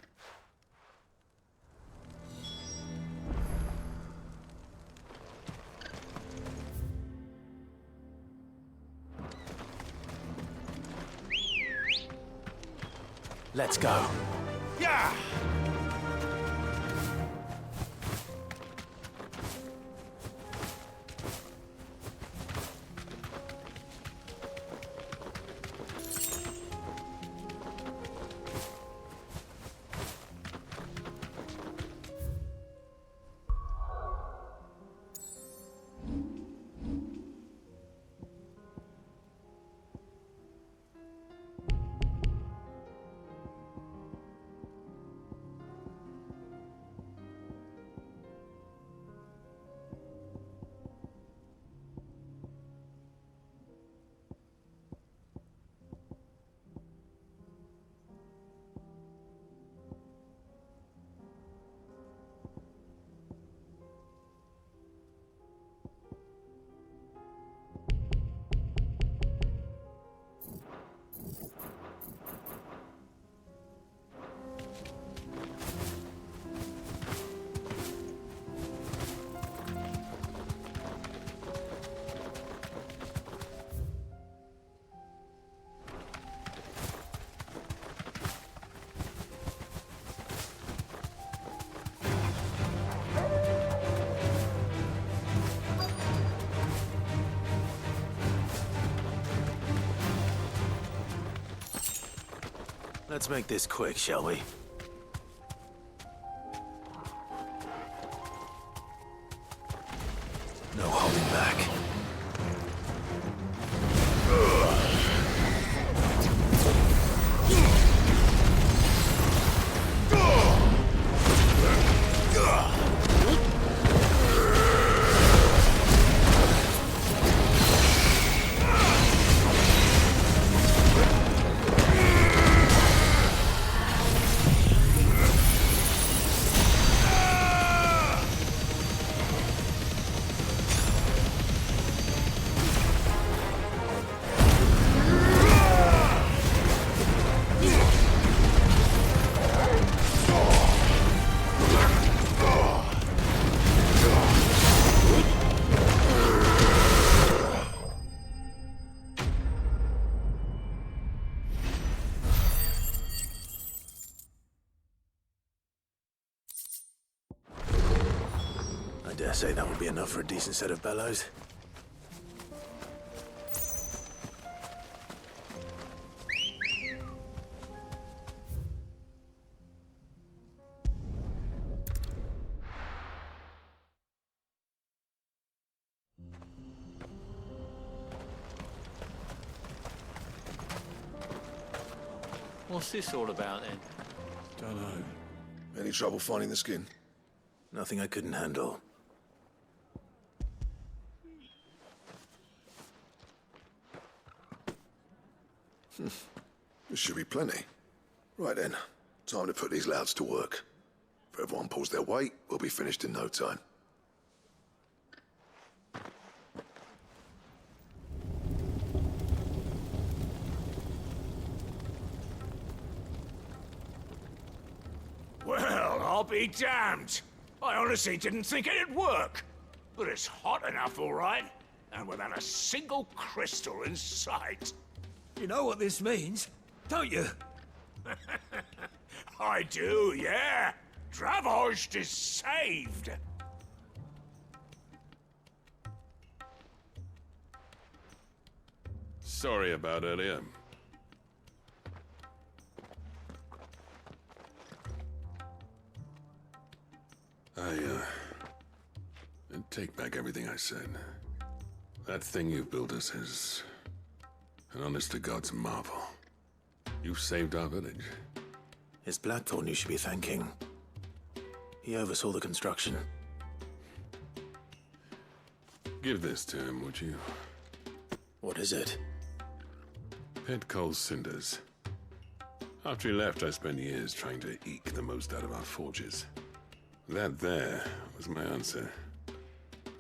Let's go. Yeah! Let's make this quick, shall we? No holding back. I dare say that would be enough for a decent set of bellows. What's this all about then? Don't know. Any trouble finding the skin? Nothing I couldn't handle. There should be plenty. Right then, time to put these louds to work. If everyone pulls their weight, we'll be finished in no time. Well, I'll be damned. I honestly didn't think it'd work. But it's hot enough, all right. And without a single crystal in sight. You know what this means, don't you? I do, yeah. Dravost is saved. Sorry about earlier. I take back everything I said. That thing you built us is an honest-to-God's marvel. You saved our village. It's Blackthorn you should be thanking. He oversaw the construction. Give this to him, would you? What is it? Pet Cole's cinders. After he left, I spent years trying to eke the most out of our forges. That there was my answer.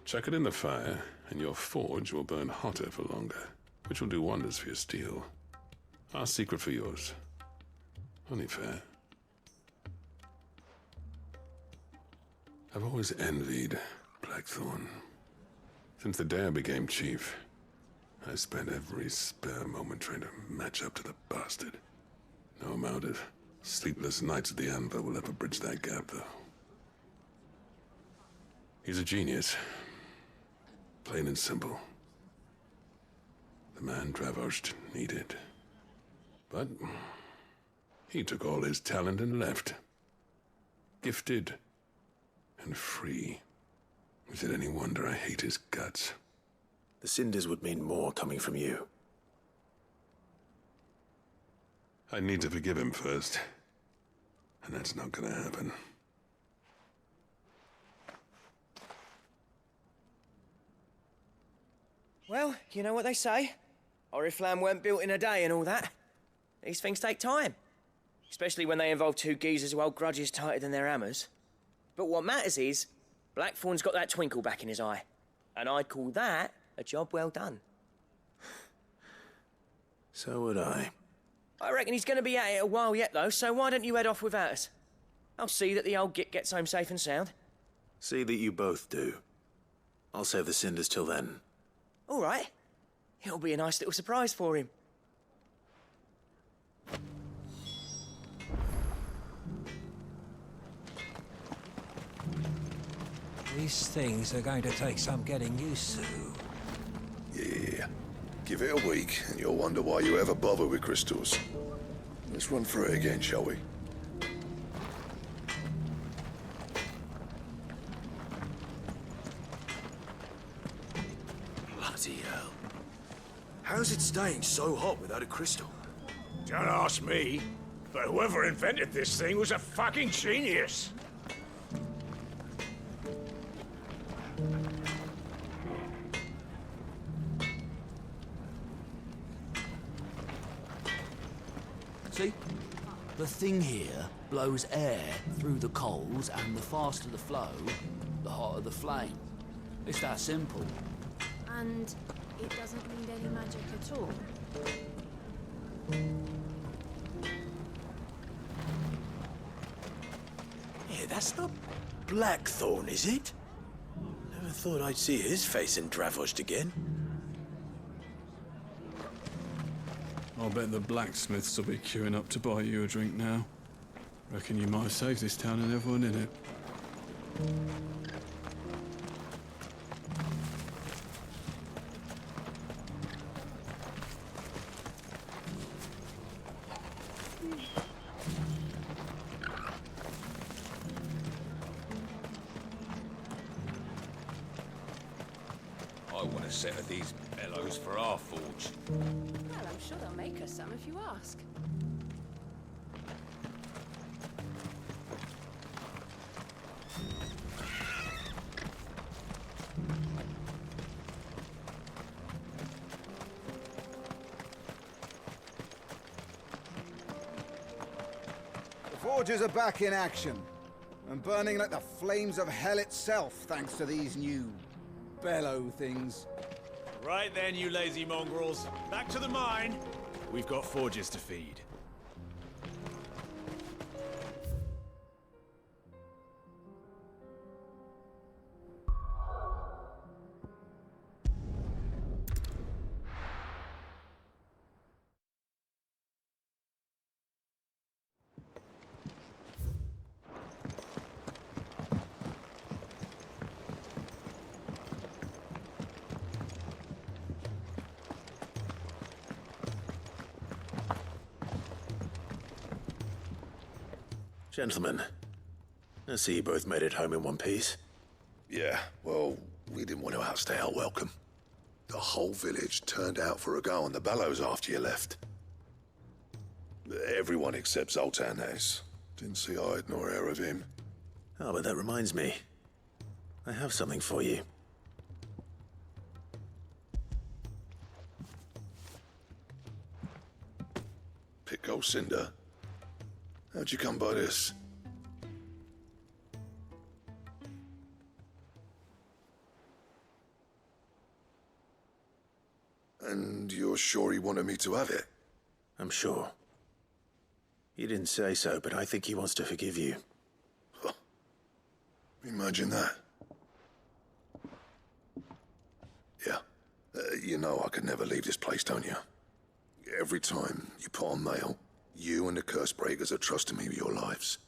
Chuck it in the fire, and your forge will burn hotter for longer, which will do wonders for your steel. Our secret for yours. Only fair. I've always envied Blackthorn. Since the day I became chief, I spent every spare moment trying to match up to the bastard. No amount of sleepless nights at the Anvil will ever bridge that gap, though. He's a genius. Plain and simple. The man Dravost needed. But he took all his talent and left. Gifted and free. Is it any wonder I hate his guts? The cinders would mean more coming from you. I need to forgive him first. And that's not gonna happen. Well, you know what they say. Oriflamme weren't built in a day and all that. These things take time. Especially when they involve two geezers who hold grudges tighter than their hammers. But what matters is, Blackthorn's got that twinkle back in his eye. And I'd call that a job well done. So would I. I reckon he's going to be at it a while yet, though, so why don't you head off without us? I'll see that the old git gets home safe and sound. See that you both do. I'll save the cinders till then. All right. It'll be a nice little surprise for him. These things are going to take some getting used to. Yeah. Give it a week, and you'll wonder why you ever bother with crystals. Let's run through it again, shall we? Bloody hell. How's it staying so hot without a crystal? Don't ask me, but whoever invented this thing was a fucking genius. See? The thing here blows air through the coals, and the faster the flow, the hotter the flame. It's that simple. And it doesn't need any magic at all. Yeah, that's not Blackthorn, is it? Never thought I'd see his face in Dravosht again. I'll bet the blacksmiths will be queuing up to buy you a drink now. Reckon you might have saved this town and everyone in it. I want a set of these bellows for our forge. Well, I'm sure they'll make us some if you ask. The forges are back in action, and burning like the flames of hell itself, thanks to these new bellow things. Right then, you lazy mongrels. Back to the mine. We've got forges to feed. Gentlemen, I see you both made it home in one piece. Yeah, well, we didn't want to outstay our welcome. The whole village turned out for a go on the bellows after you left. Everyone except Zoltan, that is. Didn't see hide nor hair of him. Oh, but that reminds me. I have something for you. Pick old Cinder. How'd you come by this? And you're sure he wanted me to have it? I'm sure. He didn't say so, but I think he wants to forgive you. Huh. Imagine that. Yeah. You know I could never leave this place, don't you? Every time you put on mail, you and the curse breakers are trusting me with your lives.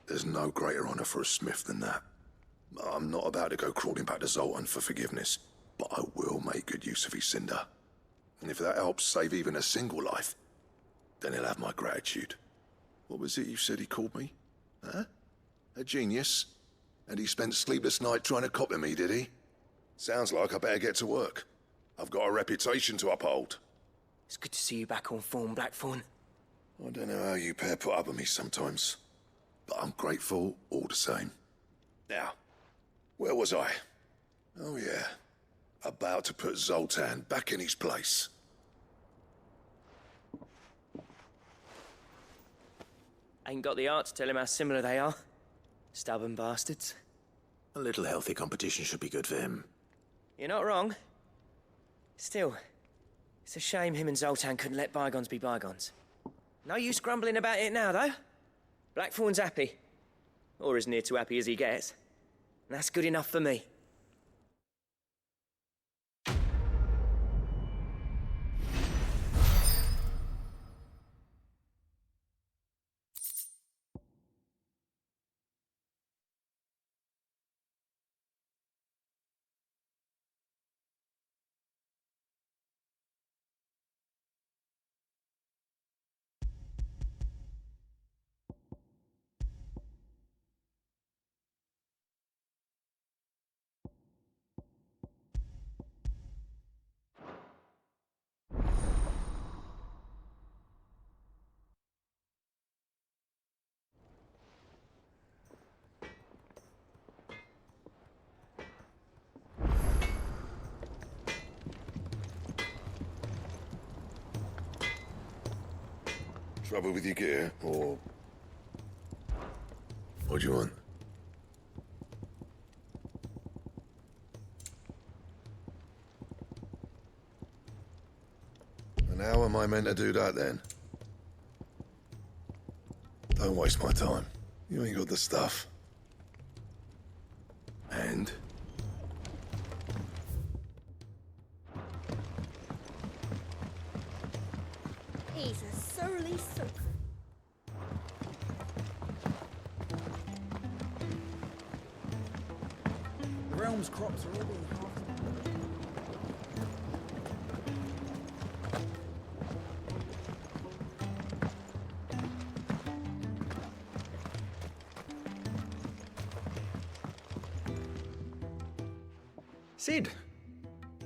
There's no greater honor for a smith than that. I'm not about to go crawling back to Zoltan for forgiveness, but I will make good use of his cinder. And if that helps save even a single life, then he'll have my gratitude. What was it you said he called me? Huh? A genius? And he spent sleepless night trying to copy me, did he? Sounds like I better get to work. I've got a reputation to uphold. It's good to see you back on form, Blackthorn. I don't know how you pair put up with me sometimes, but I'm grateful all the same. Now, where was I? Oh yeah, about to put Zoltan back in his place. Ain't got the art to tell him how similar they are. Stubborn bastards. A little healthy competition should be good for him. You're not wrong. Still, it's a shame him and Zoltan couldn't let bygones be bygones. No use grumbling about it now, though. Blackthorn's happy. Or as near to happy as he gets. And that's good enough for me. Trouble with your gear, or... What do you want? And how am I meant to do that, then? Don't waste my time. You ain't got the stuff. And? He's a surly soaker. The realm's crops are all being half. Sid,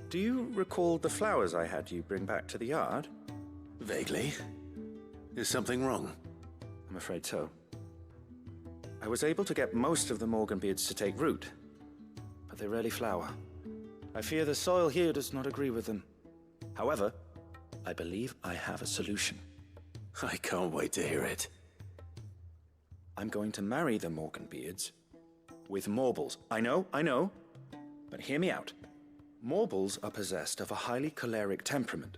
do you recall the flowers I had you bring back to the yard? Vaguely. Is something wrong? I'm afraid so. I was able to get most of the Morganbeards to take root, but they rarely flower. I fear the soil here does not agree with them. However, I believe I have a solution. I can't wait to hear it. I'm going to marry the Morganbeards with Morbles. I know, but hear me out. Morbles are possessed of a highly choleric temperament.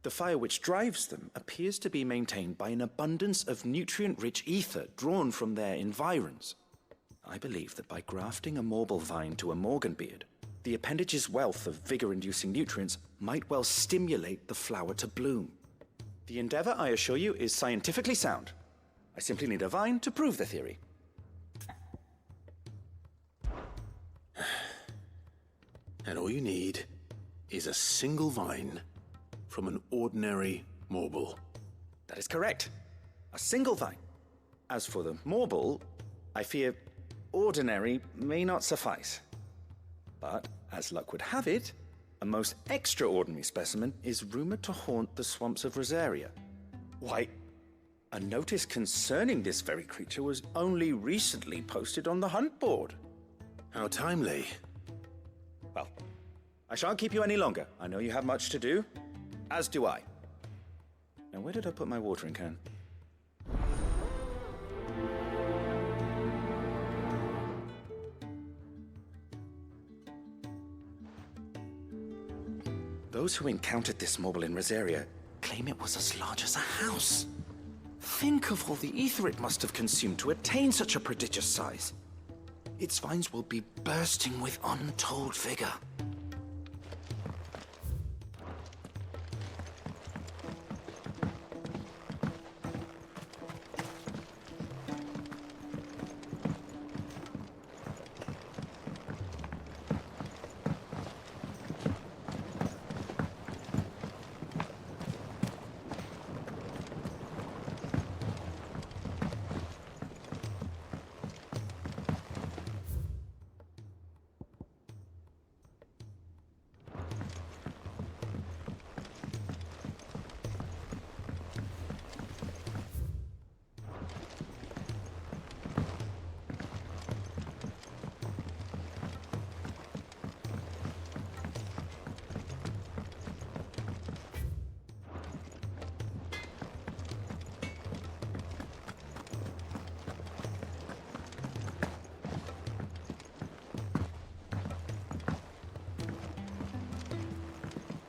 The fire which drives them appears to be maintained by an abundance of nutrient-rich ether drawn from their environs. I believe that by grafting a Morble vine to a Morganbeard, the appendage's wealth of vigor-inducing nutrients might well stimulate the flower to bloom. The endeavor, I assure you, is scientifically sound. I simply need a vine to prove the theory. And all you need is a single vine from an ordinary Morble. That is correct. A single vine. As for the Morble, I fear ordinary may not suffice. But, as luck would have it, a most extraordinary specimen is rumored to haunt the swamps of Rosaria. Why, a notice concerning this very creature was only recently posted on the hunt board. How timely. Well, I shan't keep you any longer. I know you have much to do, as do I. Now, where did I put my watering can? Those who encountered this Morble in Rosaria claim it was as large as a house. Think of all the ether it must have consumed to attain such a prodigious size. Its vines will be bursting with untold vigor.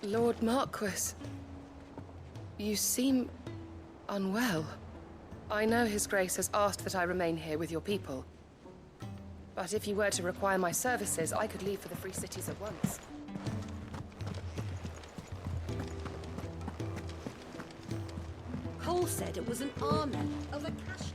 Lord Marquis, you seem unwell. I know His Grace has asked that I remain here with your people. But if you were to require my services, I could leave for the Free Cities at once. Cole said it was an army of Akashi.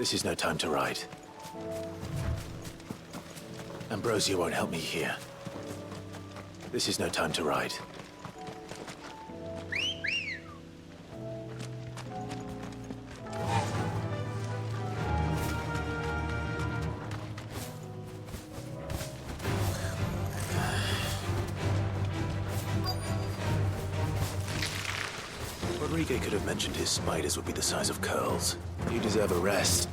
This is no time to ride. Ambrosia won't help me here. This is no time to ride. Rodrigo could have mentioned his spiders would be the size of curls. You deserve a rest.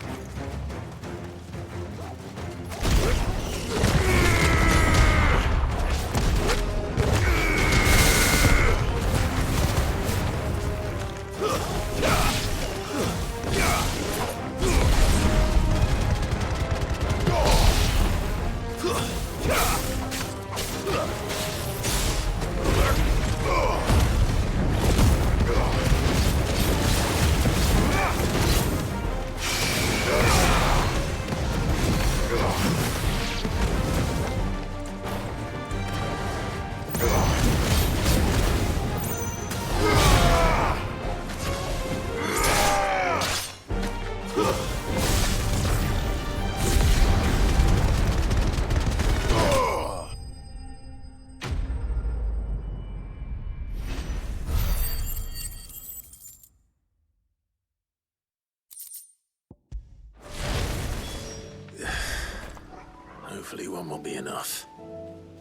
Hopefully one will be enough.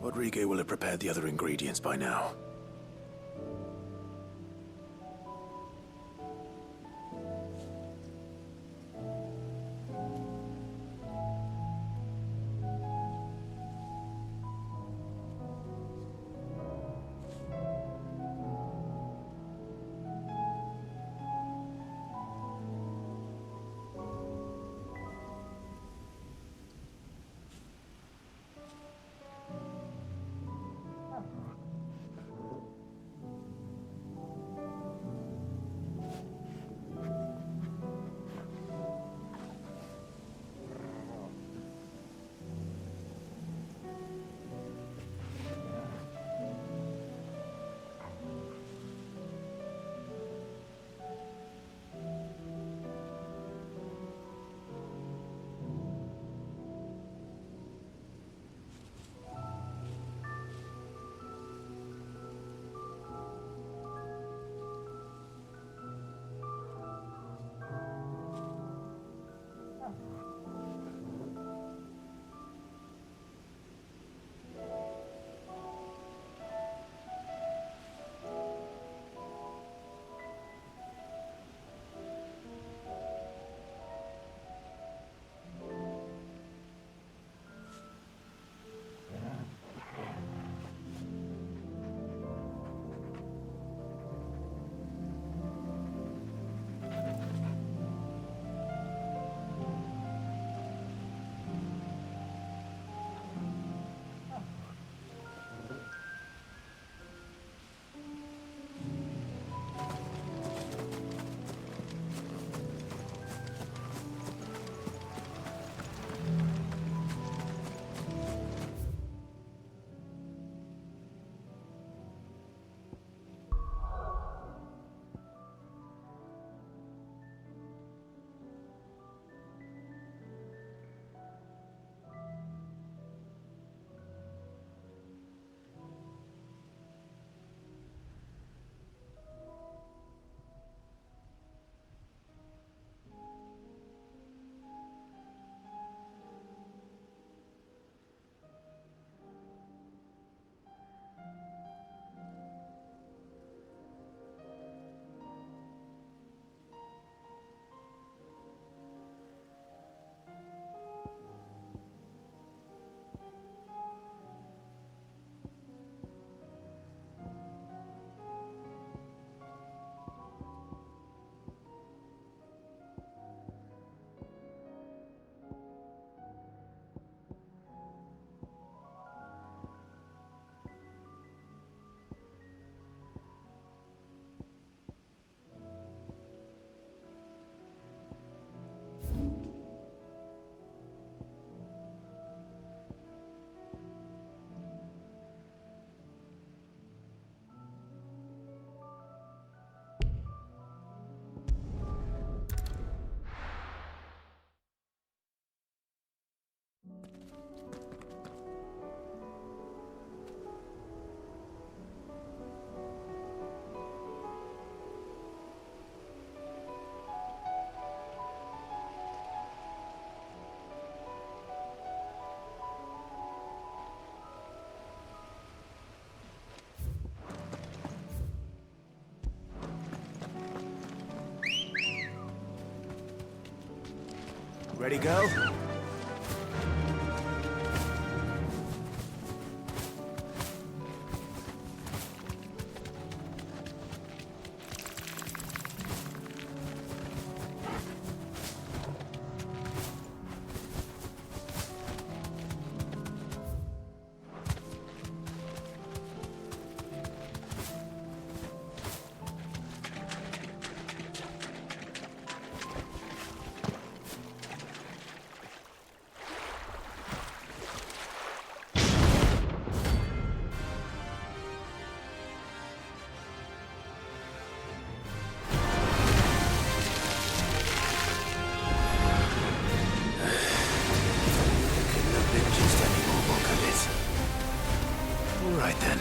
Rodrigo will have prepared the other ingredients by now. Ready, girl? Right then.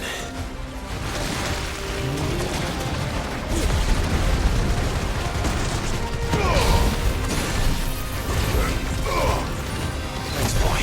Thanks, boy.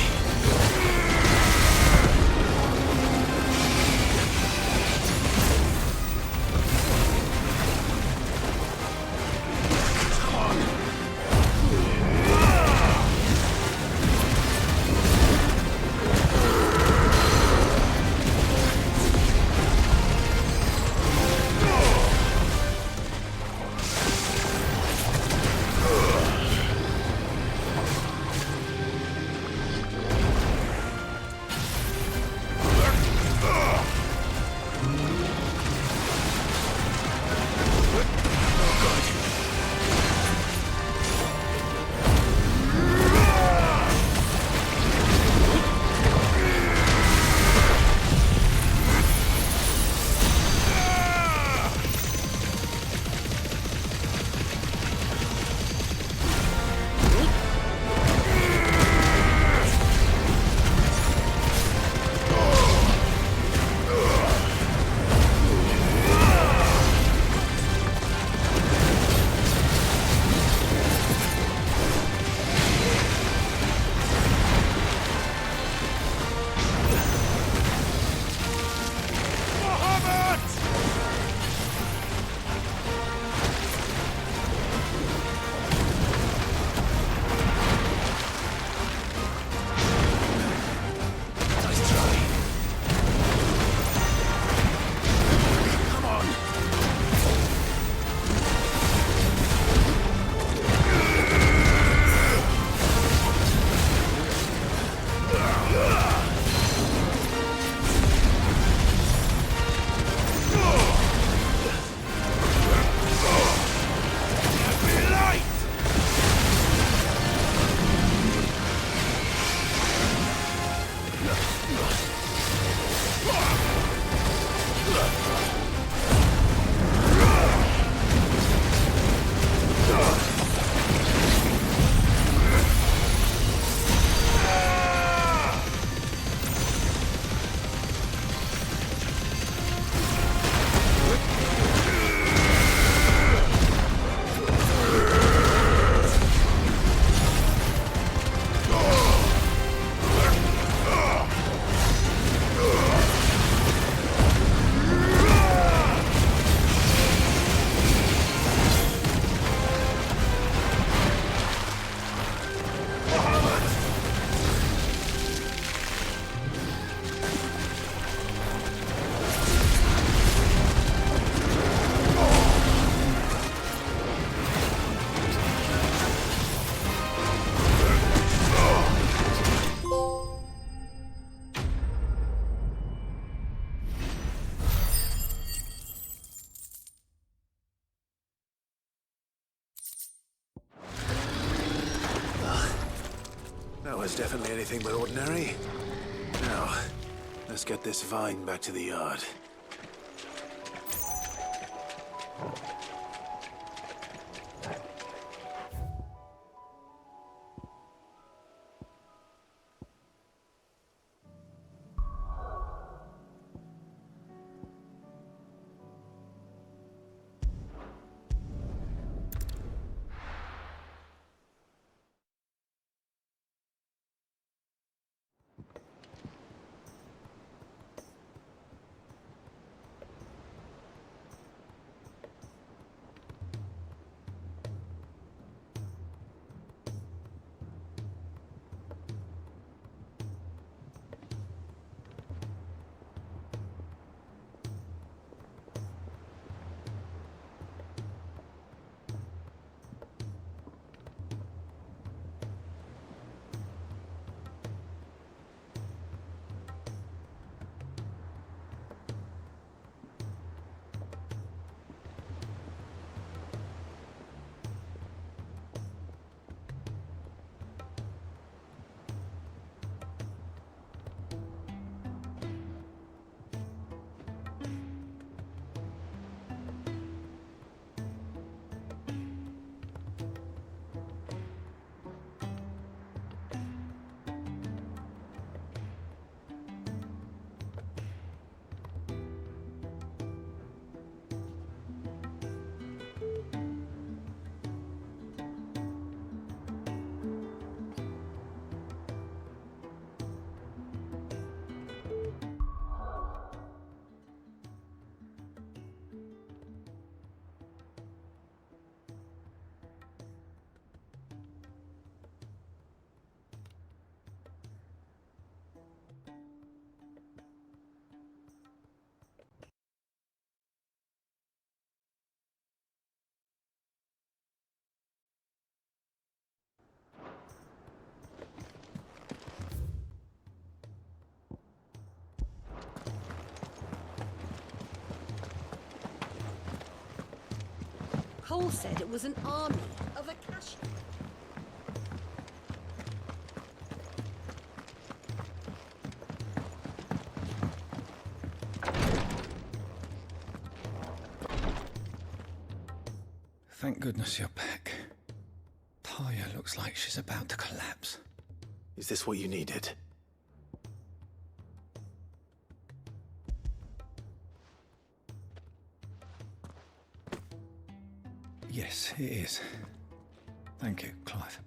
That was definitely anything but ordinary. Now, let's get this vine back to the yard. Cole said it was an army of Akashi. Thank goodness you're back. Taya looks like she's about to collapse. Is this what you needed? Yes, it is. Thank you, Clive.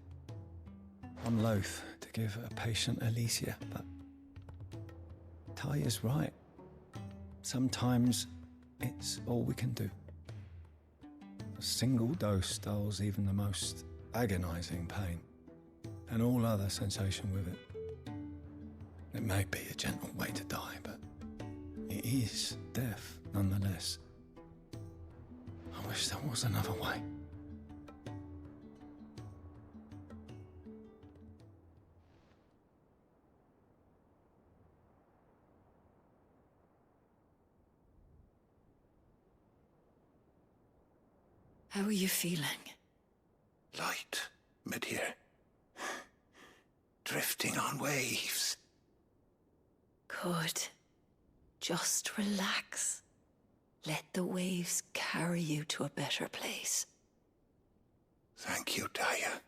I'm loath to give a patient Alicia, but Taya's right. Sometimes it's all we can do. A single dose dulls even the most agonizing pain, and all other sensation with it. It may be a gentle way to die, but it is death nonetheless. I wish there was another way. How are you feeling? Light, mid-here. Drifting on waves. Good. Just relax. Let the waves carry you to a better place. Thank you, Taya.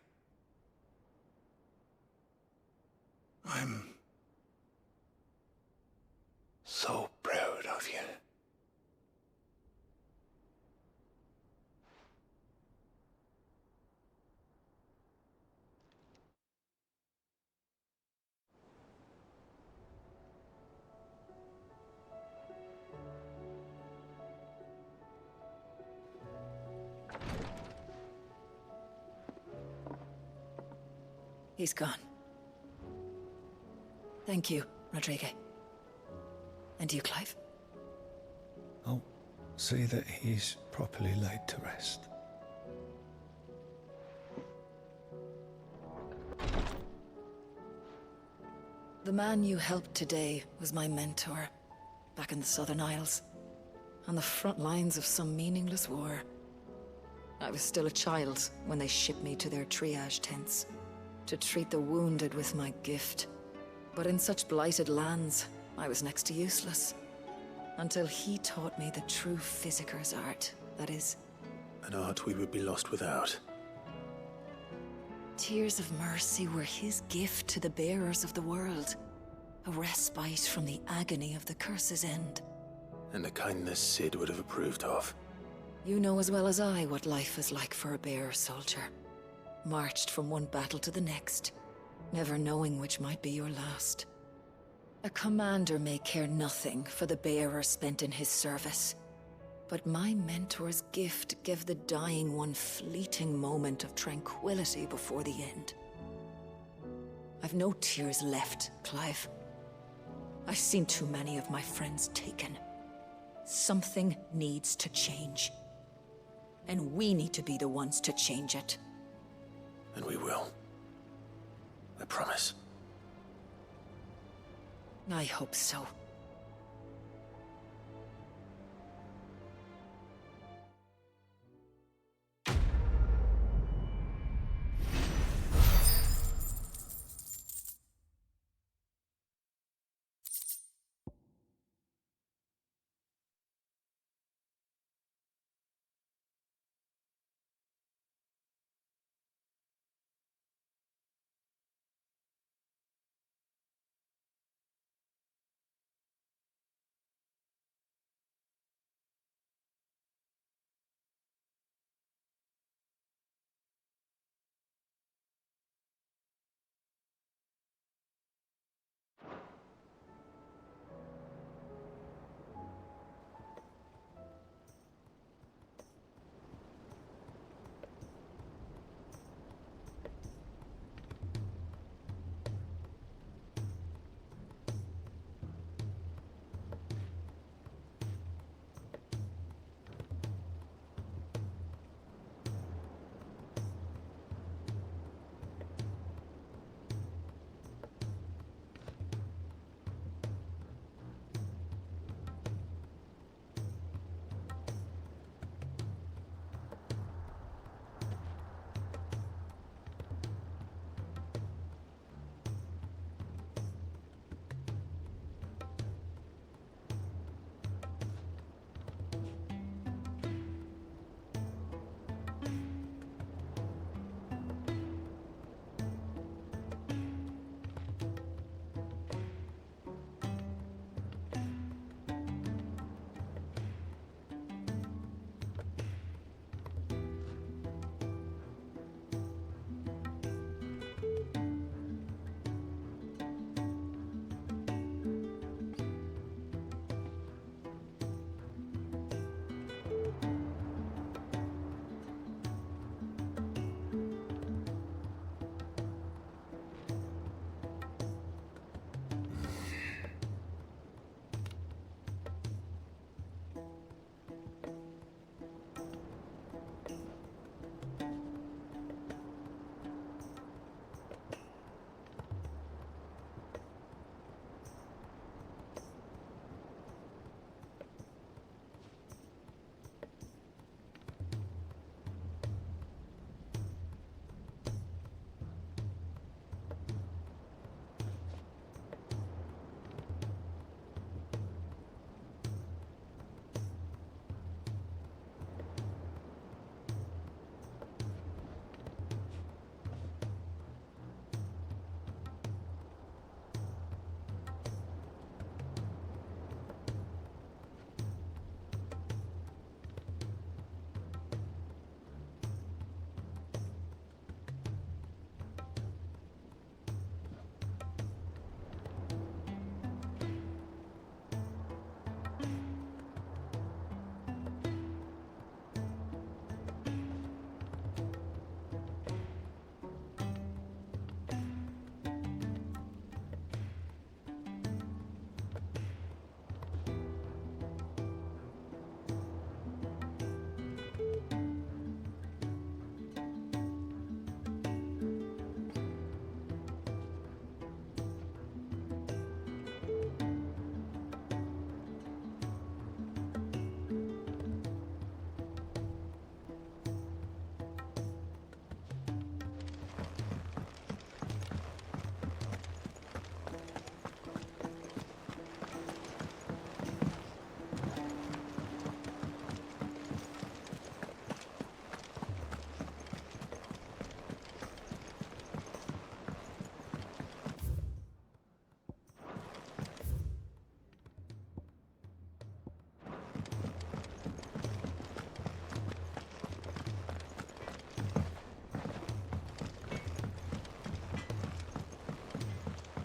I'm so proud of you. He's gone. Thank you, Rodrigue. And you, Clive? I'll see that he's properly laid to rest. The man you helped today was my mentor, back in the Southern Isles, on the front lines of some meaningless war. I was still a child when they shipped me to their triage tents, to treat the wounded with my gift. But in such blighted lands, I was next to useless. Until he taught me the true physicker's art, that is. An art we would be lost without. Tears of mercy were his gift to the bearers of the world. A respite from the agony of the curse's end. And a kindness Sid would have approved of. You know as well as I what life is like for a bearer soldier. Marched from one battle to the next, never knowing which might be your last. A commander may care nothing for the bearer spent in his service, but my mentor's gift gave the dying one fleeting moment of tranquility before the end. I've no tears left, Clive. I've seen too many of my friends taken. Something needs to change. And we need to be the ones to change it. And we will. I promise. I hope so.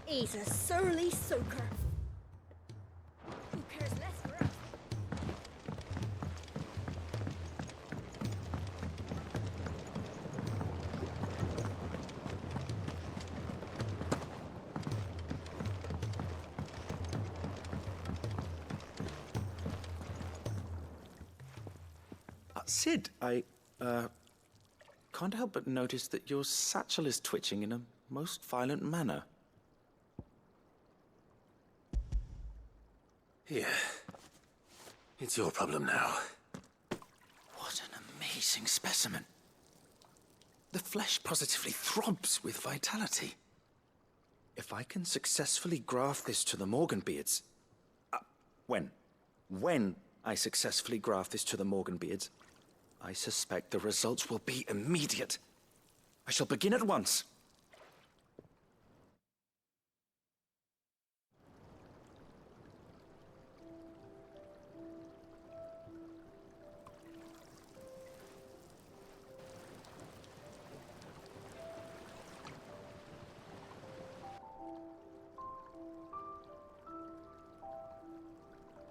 He's a surly soaker. Who cares less for us? Sid, I can't help but notice that your satchel is twitching in a most violent manner. Here. It's your problem now. What an amazing specimen. The flesh positively throbs with vitality. If I can successfully graft this to the Morganbeards... When I successfully graft this to the Morganbeards, I suspect the results will be immediate. I shall begin at once.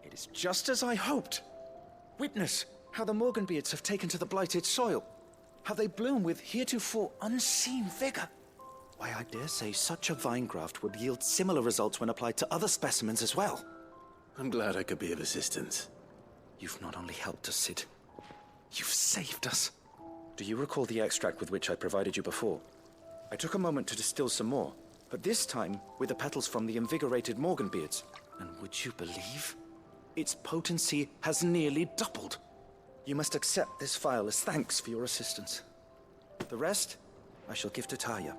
It is just as I hoped. Witness how the Morganbeards have taken to the blighted soil. How they bloom with heretofore unseen vigor. Why, I dare say such a vine graft would yield similar results when applied to other specimens as well. I'm glad I could be of assistance. You've not only helped us, Sid, you've saved us. Do you recall the extract with which I provided you before? I took a moment to distill some more, but this time with the petals from the invigorated Morganbeards. And would you believe? Its potency has nearly doubled. You must accept this vial as thanks for your assistance. The rest, I shall give to Taya.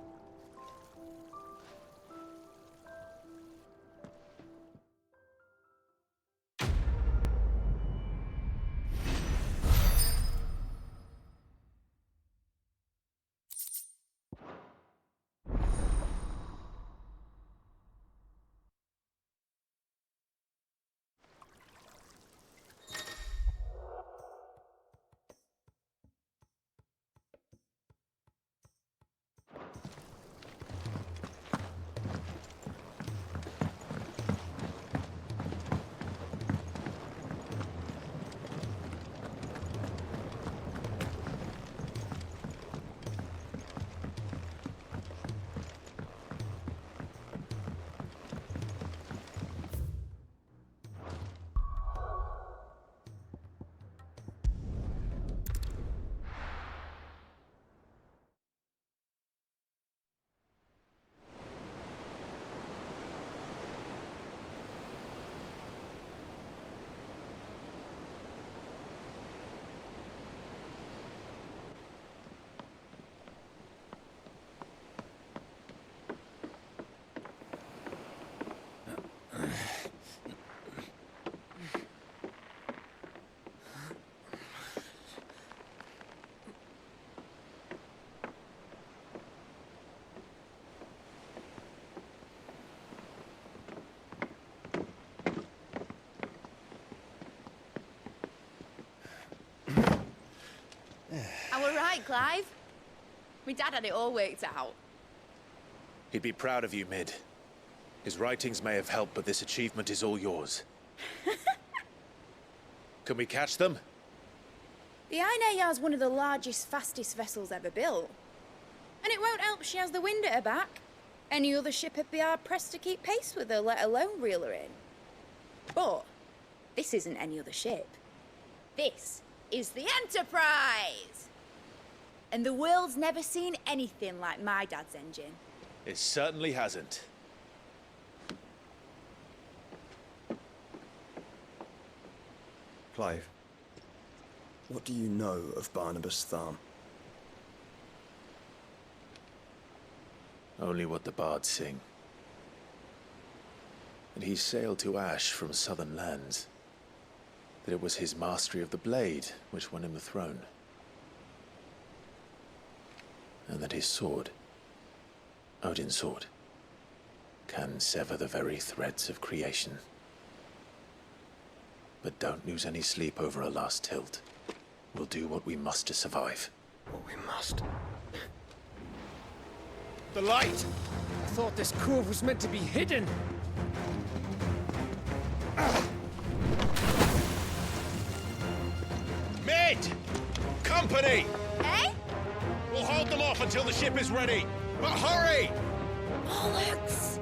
I were right, Clive. My dad had it all worked out. He'd be proud of you, Mid. His writings may have helped, but this achievement is all yours. Can we catch them? The Iron Yard's one of the largest, fastest vessels ever built. And it won't help she has the wind at her back. Any other ship would be hard-pressed to keep pace with her, let alone reel her in. But this isn't any other ship. This is the Enterprise! And the world's never seen anything like my dad's engine. It certainly hasn't. Clive, what do you know of Barnabas Tharm? Only what the bards sing. And he sailed to Ash from southern lands. That it was his mastery of the blade which won him the throne. And that his sword, Odin's sword, can sever the very threads of creation. But don't lose any sleep over a last tilt. We'll do what we must to survive. What we must? The light! thought this cove was meant to be hidden. Mate! Company! Eh? We'll hold them off until the ship is ready. But hurry! Bollocks!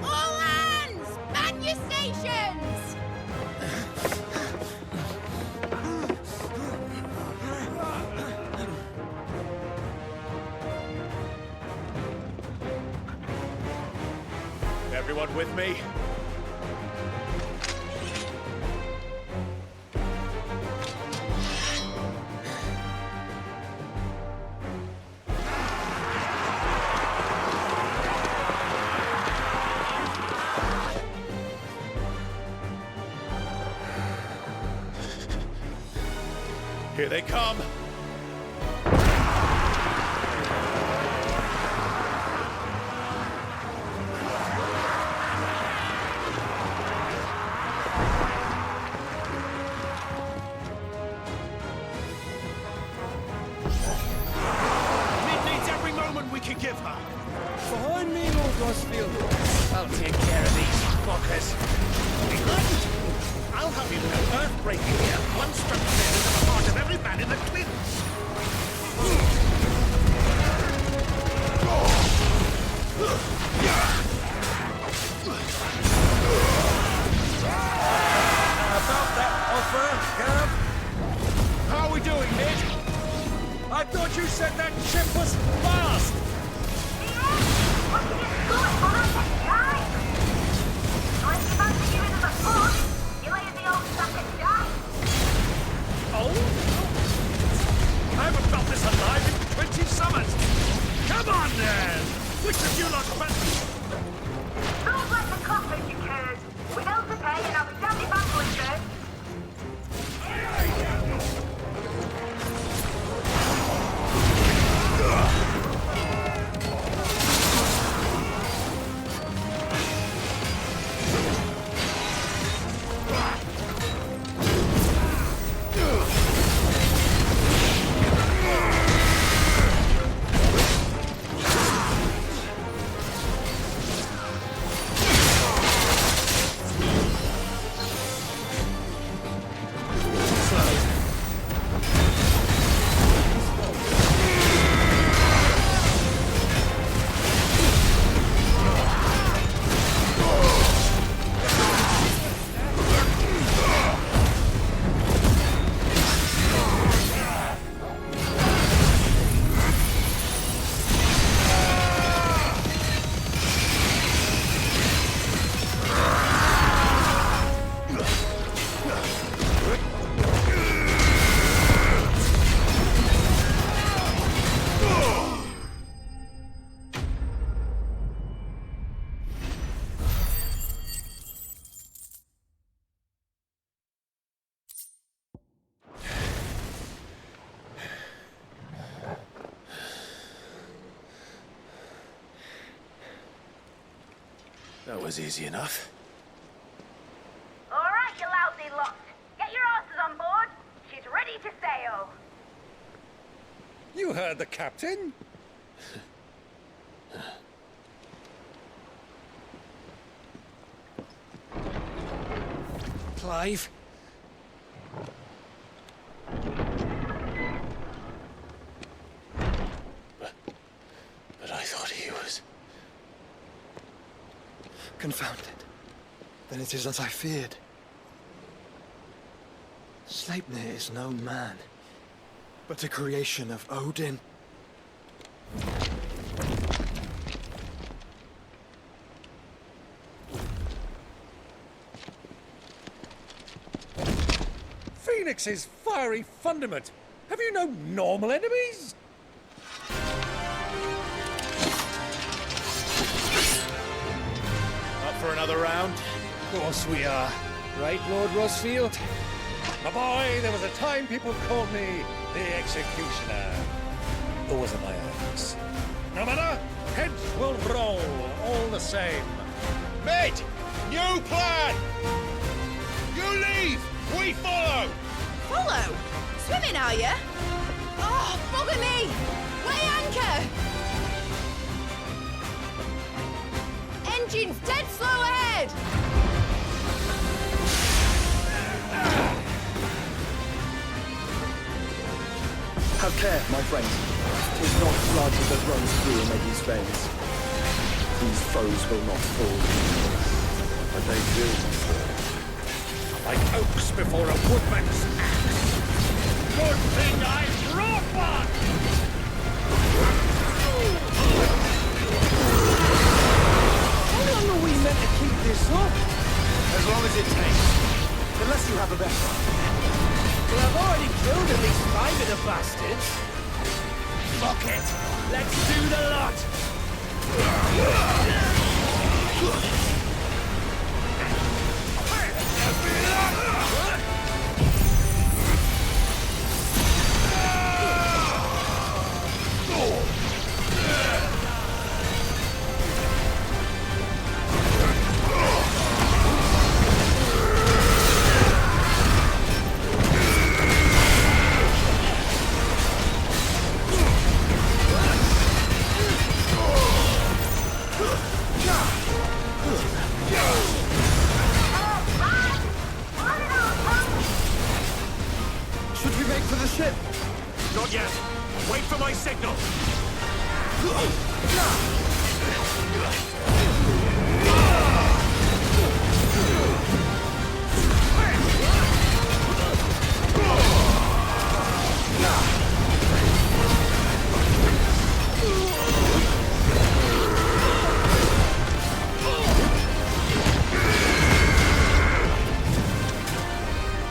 All hands! Man your stations! Everyone with me? Here they come! Mid needs every moment we can give her! Behind me, Lord Rosfield. I'll take care of these fuckers. Behind! I'll have you know, earth-breaking here, one struck dead into the heart of every man in the Twins. About that offer, Gav? How are we doing, Mid? I thought you said that ship was fast! Oh? I haven't felt this alive in 20 summers! Come on, then! Which of you lot Sounds like the cockpit you cared. Without the pay and I'll be damned if I'm going to. That was easy enough. All right, you lousy lot. Get your asses on board. She's ready to sail. You heard the captain? Clive? But I thought he was... Confounded. Then it is as I feared. Sleipnir is no man, but a creation of Odin. Phoenix's fiery fundament. Have you no normal enemies? Up for another round? Of course we are. Right, Lord Rosfield? My boy, there was a time people called me the Executioner. Always at my hands. No matter, heads will roll all the same. Mate! New plan! You leave! We follow! Follow? Swimming, are you? Oh, bugger me! Weigh anchor! Have care, my friend. 'Tis not blood that runs through Omega's veins. These foes will not fall. But they will fall. Like oaks before a woodman's axe. Good thing I brought one! How long are we meant to keep this up? As long as it takes. Unless you have a better. Well, I've already killed at least 5 of the bastards. Fuck it! Let's do the lot! Should we make for the ship? Not yet. Wait for my signal.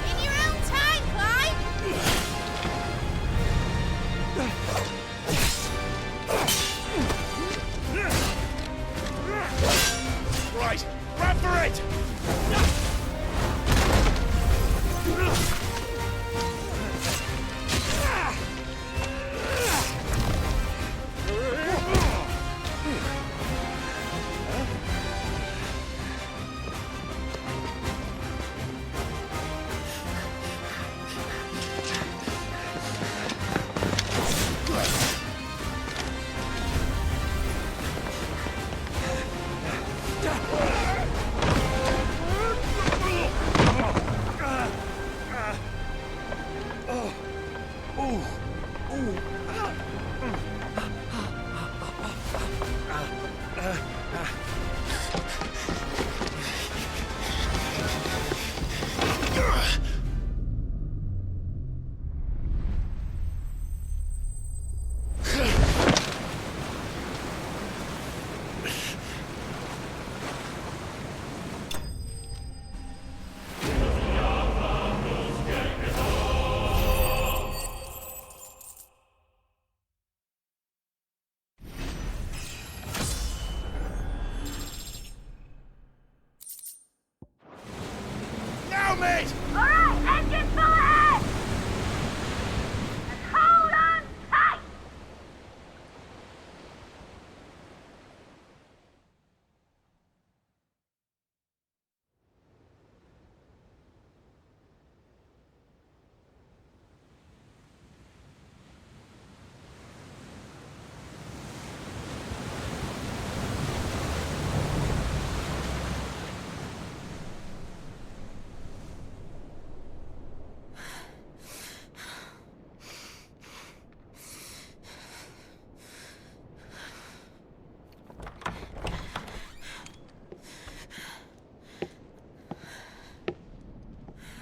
In your own time, Clyde! Right, grab for it! Now, mate! Alright, engine full ahead! And hold on tight!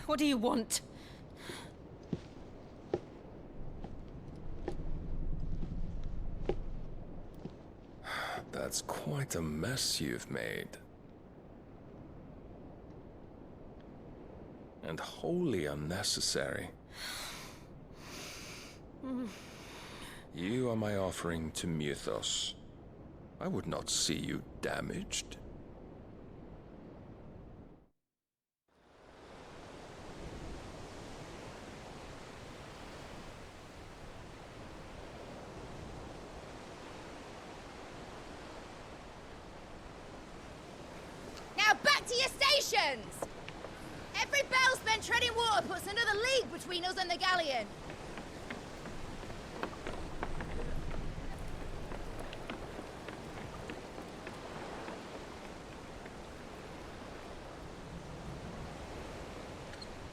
What do you want? That's quite a mess you've made. And wholly unnecessary. You are my offering to Mythos. I would not see you damaged. Now back to your stations! Every bell spent treading water puts another league between us and the galleon.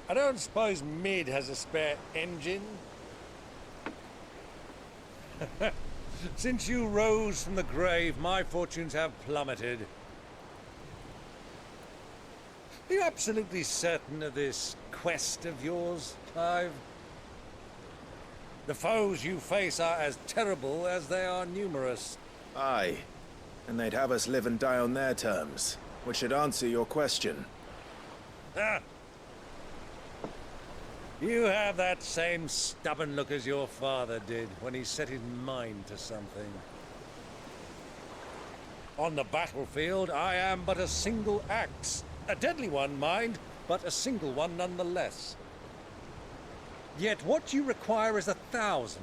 I don't suppose Mid has a spare engine? Since you rose from the grave, my fortunes have plummeted. Are you absolutely certain of this quest of yours, Clive? The foes you face are as terrible as they are numerous. Aye. And they'd have us live and die on their terms, which should answer your question. Ah! You have that same stubborn look as your father did when he set his mind to something. On the battlefield, I am but a single axe. A deadly one, mind, but a single one nonetheless. Yet what you require is 1,000,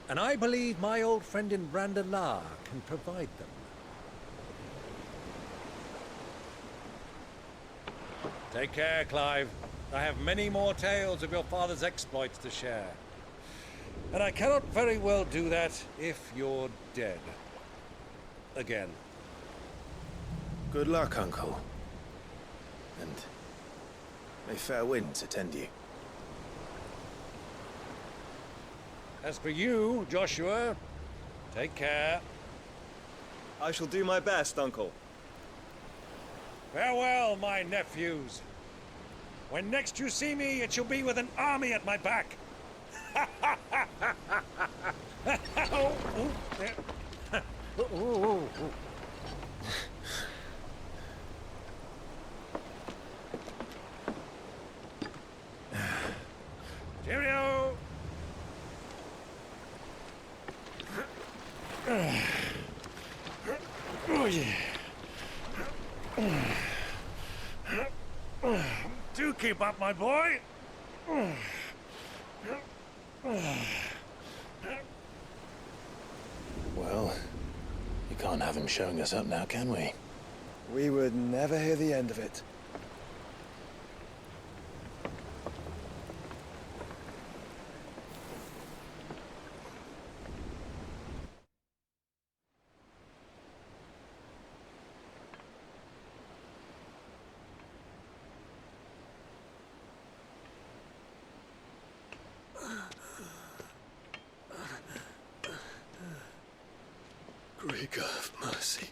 and I believe my old friend in Brandalar can provide them. Take care, Clive. I have many more tales of your father's exploits to share. And I cannot very well do that if you're dead. Again. Good luck, Uncle. And may fair winds attend you. As for you, Joshua, take care. I shall do my best, Uncle. Farewell, my nephews. When next you see me, it shall be with an army at my back. Cheerio! Oh, yeah. Do keep up, my boy. Well, you can't have him showing us up now, can we? We would never hear the end of it. Greek of mercy.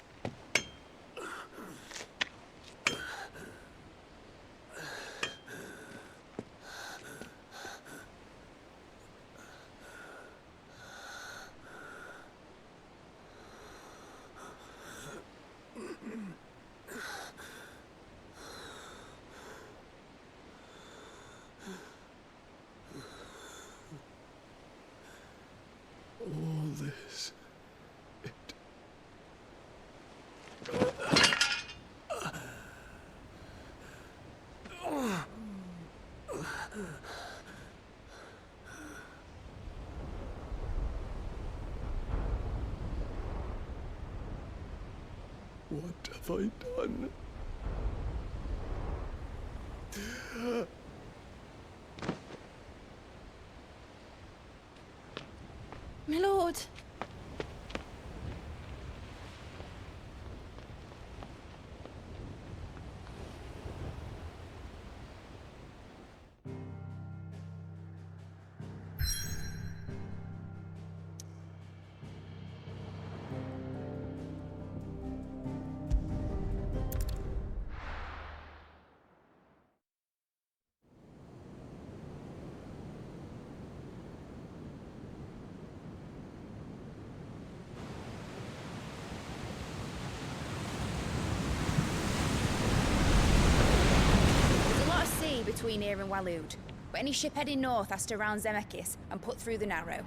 All this. What have I done? My lord. Between here and Waloed, but any ship heading north has to round Zemeckis and put through the Narrow.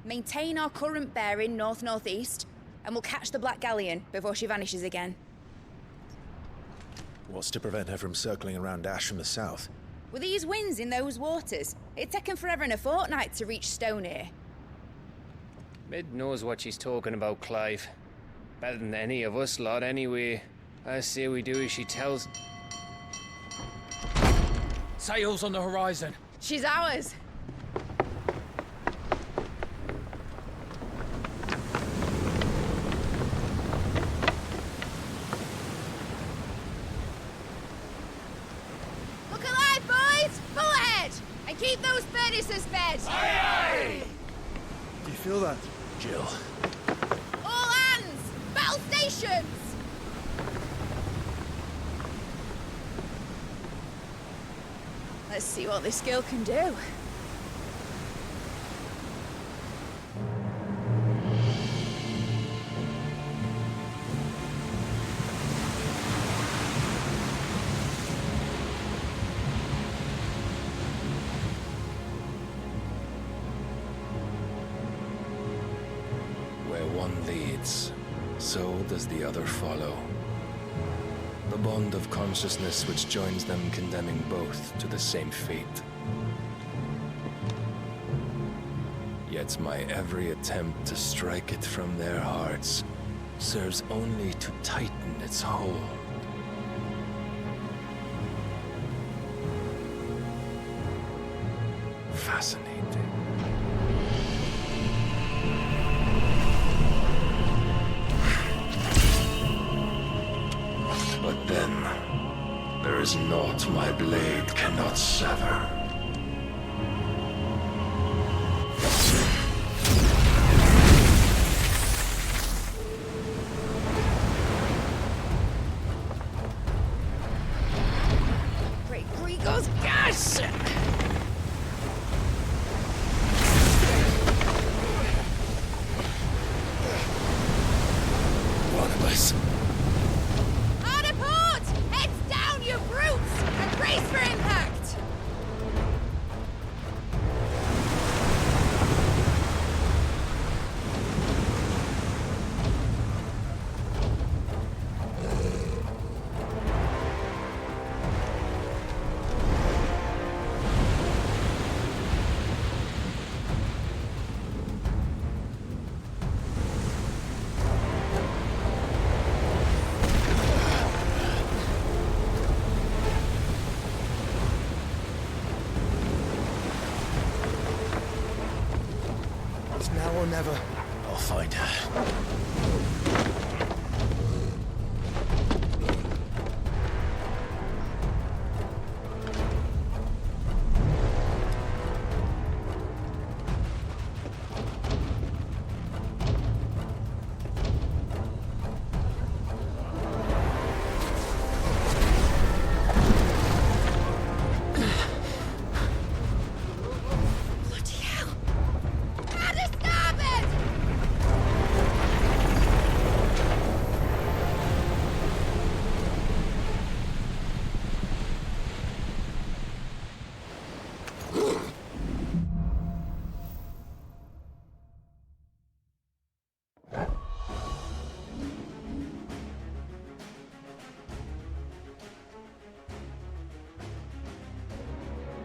Maintain our current bearing north-northeast, and we'll catch the Black Galleon before she vanishes again. What's to prevent her from circling around Ash from the south? With these winds in those waters, it'd take 'em forever and a fortnight to reach Stonehere. Mid knows what she's talking about, Clive. Better than any of us lot, anyway. I say we do as she tells. Sails on the horizon. She's ours. Look alive, boys! Full ahead! And keep those furnaces fed! Do you feel that? Jill. All hands! Battle stations! Let's see what this girl can do. Where one leads, so does the other follow. The bond of consciousness which joins them condemning both to the same fate. Yet my every attempt to strike it from their hearts serves only to tighten its hold. Fascinating. But then, there is naught my blade cannot sever. Great Grigor's gas! Barnabas. Hard a port! Heads down, you brutes! And brace for impact! It's now or never.